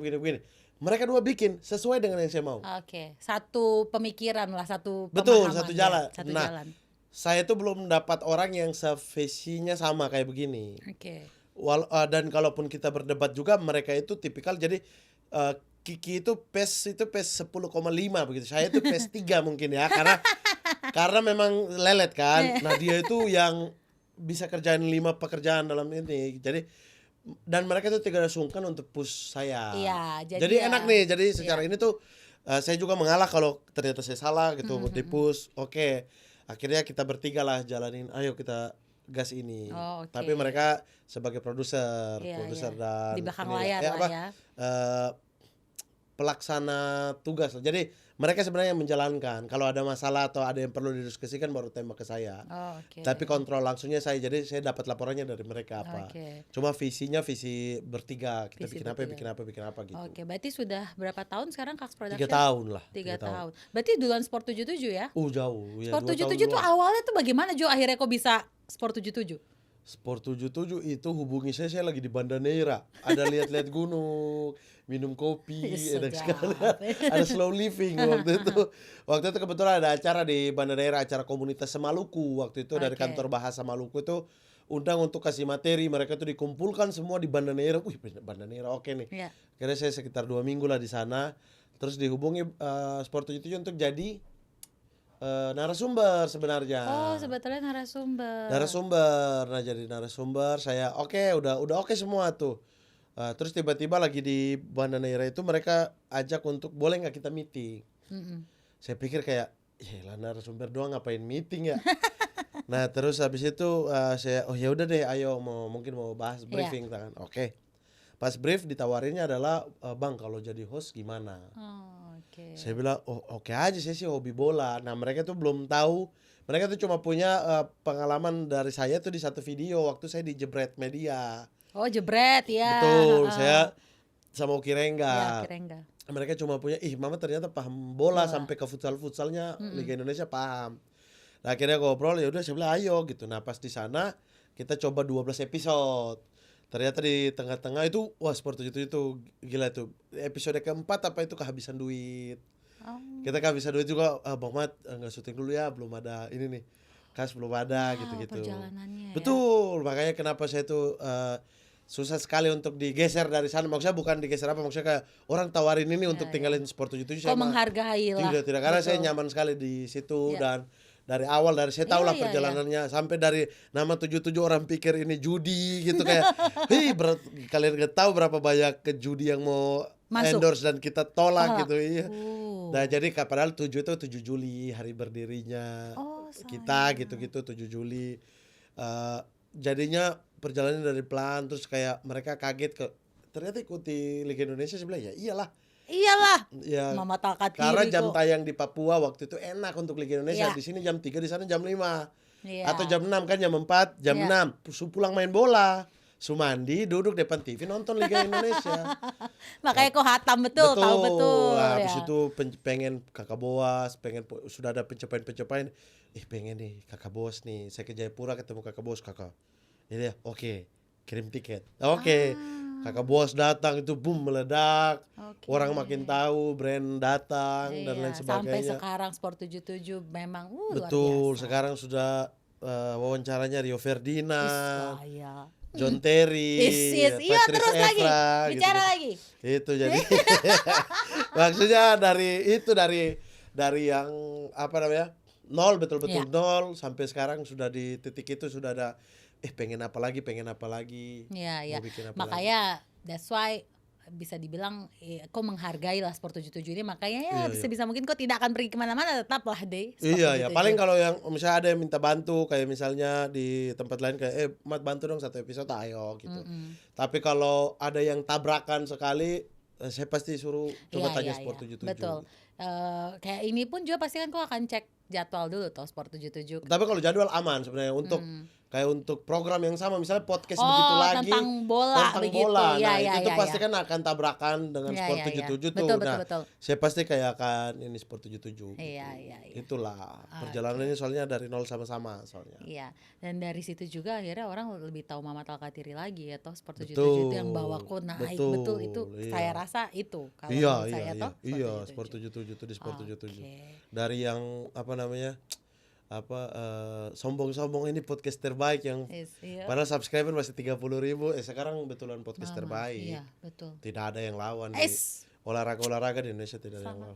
Mereka 2 bikin sesuai dengan yang saya mau. Oke. Satu pemikiran lah, satu Betul, pemahaman satu ya. jalan. Satu Nah, jalan. saya tuh belum dapat orang yang sevisinya sama kayak begini. Oke. Dan kalaupun kita berdebat juga, mereka itu tipikal, jadi Kiki itu PES 10,5 begitu. Saya itu PES 3 mungkin ya, karena memang lelet kan. Nah, dia itu yang bisa kerjain 5 pekerjaan dalam ini. Jadi dan mereka itu tidak ada sungkan untuk push saya. Iya, jadi ya. enak nih. Jadi secara ini tuh saya juga mengalah kalau ternyata saya salah gitu, di push. Oke. Akhirnya kita bertiga lah jalanin, ayo kita gas ini. Oh, oke. Tapi mereka sebagai produser Iya, iya. dan Di belakang inilah, layar lah ya. pelaksana tugas. Jadi mereka sebenarnya yang menjalankan. Kalau ada masalah atau ada yang perlu didiskusikan baru tembak ke saya. Oh, oke. Tapi kontrol langsungnya saya. Jadi saya dapat laporannya dari mereka apa. Oke. Cuma visinya visi bertiga. Kita Visi bikin apa gitu. Oke, berarti sudah berapa tahun sekarang Kax 3 Production? tahun lah. 3 tahun. Berarti duluan Sport 77 ya? Jauh. Ya, Sport 2 tahun 77 tuh duluan. awalnya tuh bagaimana Jo akhirnya kok bisa Sport 77? Sport 77 itu hubungi saya lagi di Banda Neira. Ada lihat-lihat gunung, minum kopi, enak sekali. Ada slow living waktu itu. Waktu itu kebetulan ada acara di Banda Neira, acara komunitas Semaluku. Waktu itu dari kantor bahasa Maluku itu undang untuk kasih materi. Mereka tuh dikumpulkan semua di Banda Neira. Wih, Banda Neira oke nih. Karena saya sekitar 2 minggu lah di sana. Terus dihubungi Sport 77 untuk jadi narasumber sebenarnya. Oh, sebetulnya narasumber. Nah, jadi narasumber saya udah oke semua tuh. Terus tiba-tiba lagi di Banda Neira itu mereka ajak untuk boleh nggak kita meeting. Saya pikir kayak, ya narasumber doang ngapain meeting ya. Nah, terus habis itu saya ya udah deh, ayo mungkin mau bahas briefing kan. Oke. Pas brief ditawarinnya adalah Bang, kalau jadi host gimana? Saya bilang oke aja, saya sih hobi bola. Nah, mereka tuh belum tahu. Mereka tuh cuma punya pengalaman dari saya tuh di satu video waktu saya di Jebret Media. Oh, Jebret ya. Betul, saya sama Uki Ya, Rengga. Rengga. Mereka cuma punya Mama ternyata paham bola sampai ke futsalnya Liga Indonesia paham. Nah, akhirnya ngobrol, ya udah saya bilang ayo gitu. Nah, pas di sana kita coba 12 episode. Ternyata di tengah-tengah itu Sport 77 itu gila tuh. Episode keempat apa itu kehabisan duit. Kita kehabisan duit juga, Bang Mat nggak syuting dulu ya, belum ada ini nih. Kas belum ada gitu-gitu. Perjalanannya betul, makanya kenapa saya tuh susah sekali untuk digeser dari sana. Maksudnya bukan digeser apa, maksudnya kayak orang tawarin ini untuk tinggalin Sport 77 saya menghargai lah. Tidak, karena saya nyaman sekali di situ dan dari awal saya tahu lah perjalanannya sampai dari nama 77 orang pikir ini judi gitu kayak kalian gak tahu berapa banyak ke judi yang mau endorse dan kita tolak gitu. Nah, jadi padahal 7 itu 7 Juli hari berdirinya kita gitu 7 Juli. Jadinya perjalanan dari pelan, terus kayak mereka kaget ternyata ikuti Liga Indonesia. Saya bilang ya iyalah ya, Mama Talkatiri karena jam tayang di Papua waktu itu enak untuk Liga Indonesia. Di sini jam 3, di sana jam 5 atau jam 6 kan, jam 4, jam 6 pulang main bola, Sumandi duduk depan TV nonton Liga Indonesia. Makanya kok hatam betul. Tahu betul. Nah, habis itu pengen Kakak Boas, sudah ada pencapaian, pengen nih Kakak Bos nih, saya ke Jayapura ketemu Kakak Bos, Kakak. Jadi oke, kirim tiket. Kakak Bos datang itu boom meledak. Orang makin tahu, brand datang dan lain sebagainya. Sampai sekarang Sport 77 memang luar betul, biasa. sekarang sudah wawancaranya Rio Ferdinand, John Terry, Iya, terus Evra, lagi bicara gitu. lagi. Itu jadi maksudnya dari yang apa namanya? Nol, betul-betul nol sampai sekarang sudah di titik itu, sudah ada pengen apa lagi. Iya. Makanya that's why bisa dibilang kau menghargai lah Sport 77 ini, makanya bisa mungkin kau tidak akan pergi kemana-mana, tetaplah deh Sport 77. Paling kalau yang misalnya ada yang minta bantu, kayak misalnya di tempat lain kayak Mat bantu dong satu episode, ayo gitu. Tapi kalau ada yang tabrakan sekali, saya pasti suruh coba tanya Sport 77. Betul. Kayak ini pun juga pasti kan kau akan cek jadwal dulu toh Sport 77. Tapi kalau jadwal aman sebenarnya untuk kayak untuk program yang sama, misalnya podcast begitu lagi tentang bola. Nah, itu pasti kan akan tabrakan dengan Sport 77 tuh. Betul. Saya pasti kayak akan ini Sport 77. Iya. Itulah perjalanannya soalnya dari nol sama-sama soalnya. Iya. Dan dari situ juga akhirnya orang lebih tahu Mama Talkatiri lagi ya toh Sport 77 itu yang bawa kok naik betul itu. Saya rasa itu kalau saya toh. Iya, Sport 77 itu di Sport 77. Dari yang apa namanya? Sombong-sombong ini podcast terbaik yang padahal subscriber masih 30.000, sekarang betulan podcast terbaik. Iya, betul. Tidak ada yang lawan di olahraga di Indonesia, tidak ada yang lawan.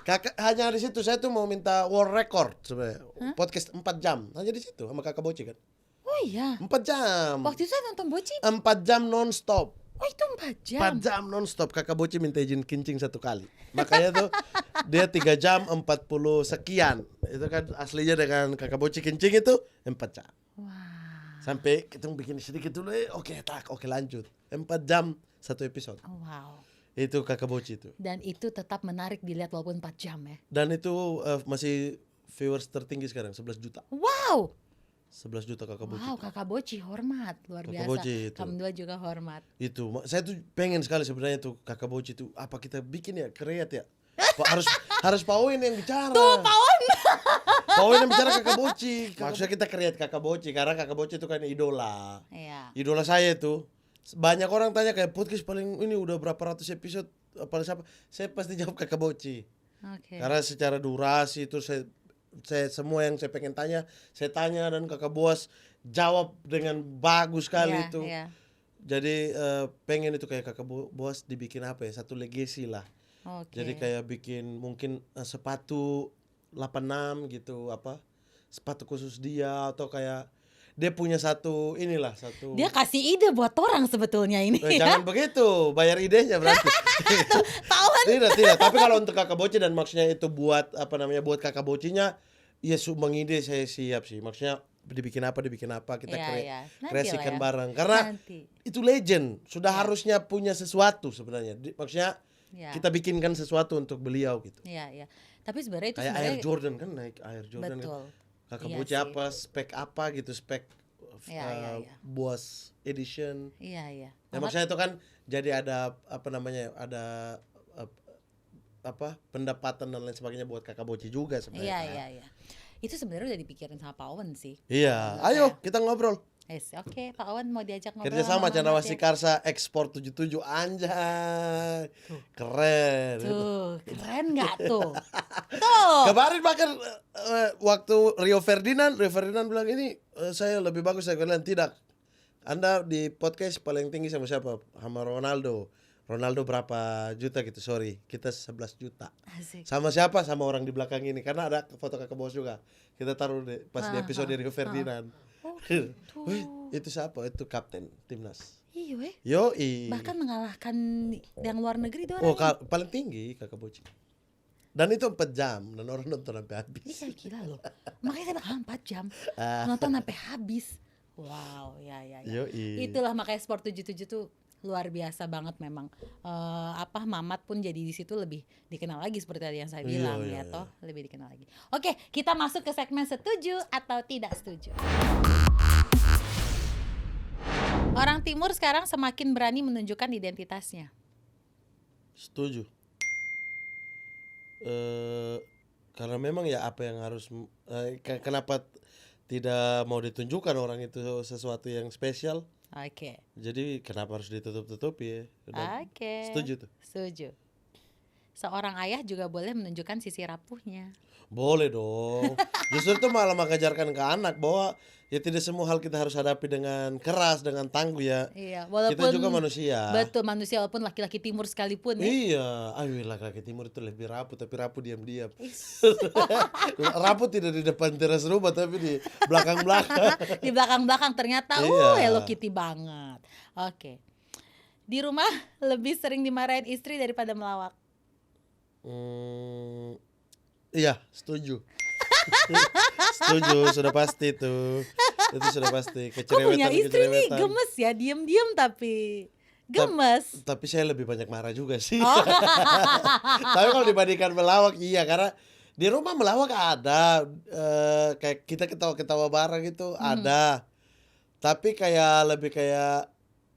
Kakak hanya di situ saya tuh mau minta world record sebenarnya. Podcast 4 jam hanya di situ sama Kakak Boci kan. Oh iya. 4 jam. Waktu itu saya nonton Boci 4 jam non-stop. Oh itu 4 jam. 4 jam non-stop. Kakak Boci minta izin kencing 1 kali. Makanya tuh dia 3 jam 40 sekian. Itu kan aslinya dengan Kakak Boci kencing itu 4 jam. Wah. Sampai kita bikin sedikit dulu, oke lanjut. 4 jam 1 episode. Wow. Itu Kakak Boci itu. Dan itu tetap menarik dilihat walaupun 4 jam ya. Dan itu masih viewers tertinggi sekarang 11 juta. Wow. 11 juta Kakak Boci. Wow, Kakak Boci hormat luar Kakak biasa. Boci itu. Kamu dua juga hormat. Itu saya tuh pengen sekali sebenarnya tuh Kakak Boci itu apa kita bikin ya, kreat ya. Harus Pak Owen yang bicara. Tuh Pak Owen. Pak Owen yang bicara Kakak Boci. Maksudnya kita create Kakak Boci karena Kakak Boci itu kan idola. Iya. Idola saya itu. Banyak orang tanya kayak podcast paling ini udah berapa ratus episode paling siapa? Saya pasti jawab Kakak Boci. Karena secara durasi itu saya semua yang saya pengen tanya, saya tanya dan Kakak Boas jawab dengan bagus sekali itu. Jadi pengen itu kayak Kakak Boas dibikin apa ya? Satu legacy lah. Jadi kayak bikin mungkin sepatu 86 gitu apa? Sepatu khusus dia atau kayak dia punya satu inilah satu. Dia kasih ide buat orang sebetulnya ini. Jangan begitu, bayar idenya berarti. Tawan. Tidak. Tapi kalau untuk Kakak Boci dan maksudnya itu buat apa namanya buat Kakak Bocinya, ya sumbang ide saya siap sih. Maksudnya dibikin apa kita kreasikan bareng. Karena itu legend, sudah harusnya punya sesuatu sebenarnya. Maksudnya kita bikinkan sesuatu untuk beliau gitu. Iya. Tapi sebenarnya itu kayak Air Jordan kan naik Air Jordan. Betul. Kan. Kakak Boci apa spek apa gitu spek Boas edition. Iya. Nah, maksudnya itu kan jadi ada apa namanya ada apa pendapatan dan lain sebagainya buat Kakak Boci juga sebenarnya. Iya. Itu sebenarnya udah dipikirin sama Pak Owen sih. Iya. Ayo kita ngobrol. Oke, Pak Owen mau diajak ngobrol. Kerja sama Cendrawasih Karsa Ekspor 77 anjay. Keren. Tuh, keren nggak tuh? Kemarin bahkan waktu Rio Ferdinand bilang ini saya lebih bagus saya bilang tidak. Anda di podcast paling tinggi sama siapa? Sama Ronaldo. Ronaldo berapa juta gitu, sorry. Kita 11 juta. Asik. Sama siapa? Sama orang di belakang ini. Karena ada foto Kakak Bos juga. Kita taruh pas di episode Rio Ferdinand. Wih, itu siapa? Itu kapten timnas. Iya weh. Yoi. Bahkan mengalahkan yang luar negeri itu orang. Paling tinggi Kakak Boci. Dan itu 4 jam dan orang nonton sampai habis. Iya gila loh. Makanya saya bilang 4 jam nonton sampai habis. Wow, ya. Yoi. Itulah makanya Sport 77 tuh luar biasa banget memang. Mamat pun jadi di situ lebih dikenal lagi seperti tadi yang saya bilang toh lebih dikenal lagi. Oke, kita masuk ke segmen setuju atau tidak setuju. Orang Timur sekarang semakin berani menunjukkan identitasnya. Setuju. Karena memang ya apa yang harus kenapa tidak mau ditunjukkan orang itu sesuatu yang spesial. Oke. Jadi kenapa harus ditutup-tutupi ya? Oke. Setuju tuh. Setuju. Seorang ayah juga boleh menunjukkan sisi rapuhnya. Boleh dong. Justru itu malah mengajarkan ke anak bahwa ya tidak semua hal kita harus hadapi dengan keras, dengan tangguh ya. Iya, walaupun kita juga manusia. Betul, manusia walaupun laki-laki timur sekalipun ya. Iya, laki-laki timur itu lebih rapuh, tapi rapuh diam-diam. Rapuh tidak di depan teras rumah tapi di belakang-belakang. Di belakang-belakang ternyata Hello Kitty banget. Oke. Di rumah lebih sering dimarahin istri daripada melawak. Iya, setuju. Setuju, sudah pasti tuh. Itu sudah pasti. Kok punya istri nih gemes ya, diam-diam tapi gemes. Tapi saya lebih banyak marah juga sih. Tapi kalau dibandingkan melawak iya, karena di rumah melawak ada kayak kita ketawa-ketawa bareng itu ada. Tapi kayak lebih kayak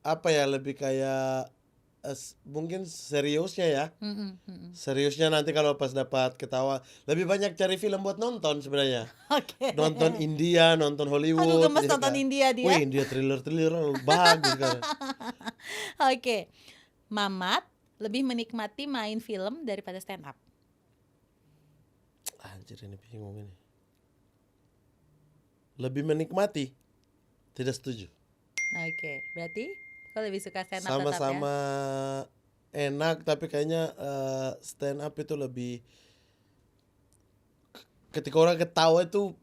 apa ya, lebih kayak mungkin seriusnya ya. Seriusnya nanti kalau pas dapat ketawa lebih banyak cari film buat nonton sebenarnya. Nonton India, nonton Hollywood. Aduh gemes nonton India dia. Wih, India thriller bagus kan. Oke. Mamat lebih menikmati main film daripada stand up. Anjir ini bingung ini. Lebih menikmati. Tidak setuju. Oke, berarti kau lebih suka stand up sama-sama ya? Enak tapi kayaknya stand up itu lebih ketika orang ketawa itu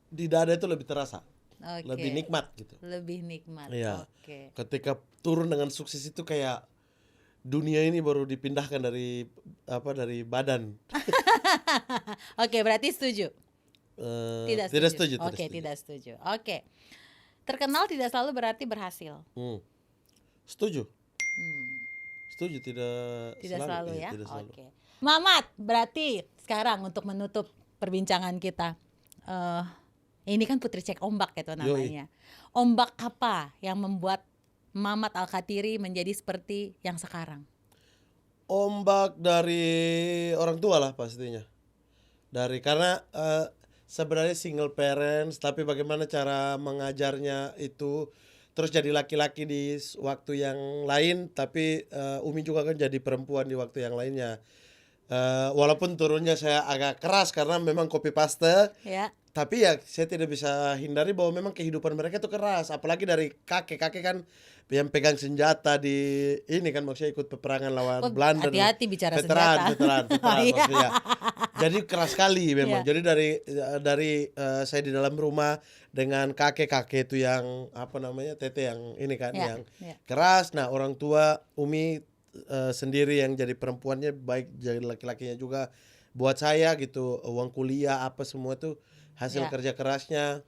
di dada itu lebih terasa. Lebih nikmat gitu. Lebih nikmat. Iya. Ketika turun dengan sukses itu kayak dunia ini baru dipindahkan dari badan. Oke, berarti setuju. Tidak setuju. Oke, tidak setuju. Oke. Terkenal tidak selalu berarti berhasil. Setuju. Setuju, tidak selalu ya. Tidak selalu. Oke. Mamat, berarti sekarang untuk menutup perbincangan kita, ini kan Putri Cek Ombak ya tuh namanya. Ombak apa yang membuat Mamat Al-Khathiri menjadi seperti yang sekarang? Ombak dari orang tua lah pastinya. karena sebenarnya single parents, tapi bagaimana cara mengajarnya itu, terus jadi laki-laki di waktu yang lain, tapi Umi juga kan jadi perempuan di waktu yang lainnya. Walaupun turunnya saya agak keras karena memang copy paste, Ya. tapi ya saya tidak bisa hindari bahwa memang kehidupan mereka itu keras, apalagi dari kakek kan yang pegang senjata di ini kan, maksudnya ikut peperangan lawan Belanda. Hati-hati bicara veteran Iya. maksudnya. Jadi keras sekali memang. Iya. Jadi dari saya di dalam rumah dengan kakek itu yang apa namanya, tete yang ini kan, Iya, yang iya. keras. Nah orang tua Umi sendiri yang jadi perempuannya, baik jadi laki-lakinya juga buat saya gitu, uang kuliah apa semua tuh hasil Ya. kerja kerasnya.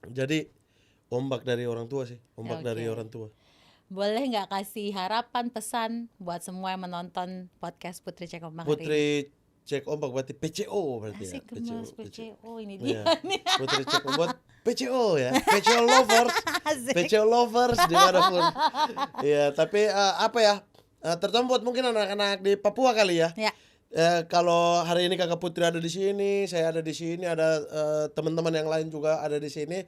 Jadi ombak dari orang tua sih, ombak Oke. dari orang tua. Boleh nggak kasih harapan, pesan buat semua yang menonton podcast Putri Cek Ombak hari ini? Putri Cek Ombak berarti PCO berarti Asik, ya. gemes PCO ini Iya. dia nih. Putri Cek Ombak PCO ya, PCO lovers, Asik. PCO lovers dimanapun. Iya, tapi apa ya? Terutama buat mungkin anak-anak di Papua kali ya. Ya. Kalau hari ini kakak Putri ada di sini, saya ada di sini, ada teman-teman yang lain juga ada di sini.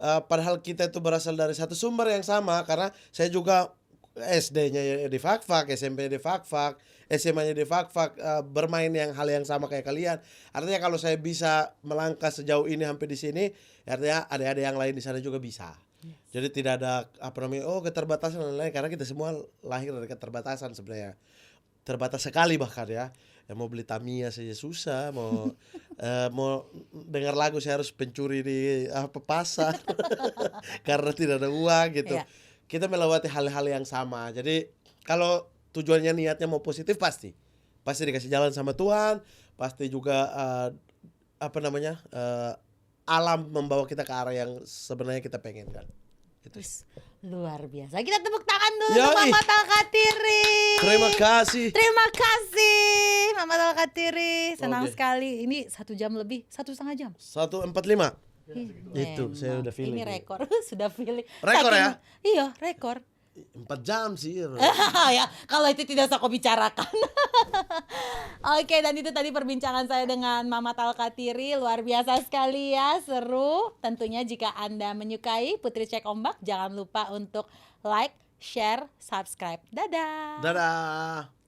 Padahal kita itu berasal dari satu sumber yang sama, karena saya juga SD-nya di Fakfak, SMP di Fakfak, SMA-nya di Fakfak, bermain hal yang sama kayak kalian. Artinya kalau saya bisa melangkah sejauh ini sampai di sini, artinya adik-adik yang lain di sana juga bisa. Jadi tidak ada keterbatasan dan lain-lain, karena kita semua lahir dari keterbatasan sebenarnya. Terbatas sekali bahkan ya. Mau beli Tamiya saja susah, mau dengar lagu saya harus pencuri di pasar karena tidak ada uang gitu. Iya. Kita melewati hal-hal yang sama. Jadi kalau tujuannya niatnya mau positif, pasti dikasih jalan sama Tuhan, pasti juga alam membawa kita ke arah yang sebenarnya kita pengen kan. Gitu. Terus luar biasa. Kita tepuk tangan dulu Yoi. untuk Mama Talkatiri. Terima kasih. Terima kasih Mama Talkatiri. Senang Oke. sekali. Ini 1 jam lebih, 1,5 jam. 1:45. Memang. Itu, saya udah feeling. Ini rekor. Sudah feeling. Rekor ya? Iya, rekor. 4 jam sih. Ya, kalau itu tidak usah kau bicarakan. Oke, dan itu tadi perbincangan saya dengan Mama Talkatiri. Luar biasa sekali ya, seru. Tentunya jika Anda menyukai Putri Cek Ombak, jangan lupa untuk like, share, subscribe. Dadah. Dadah.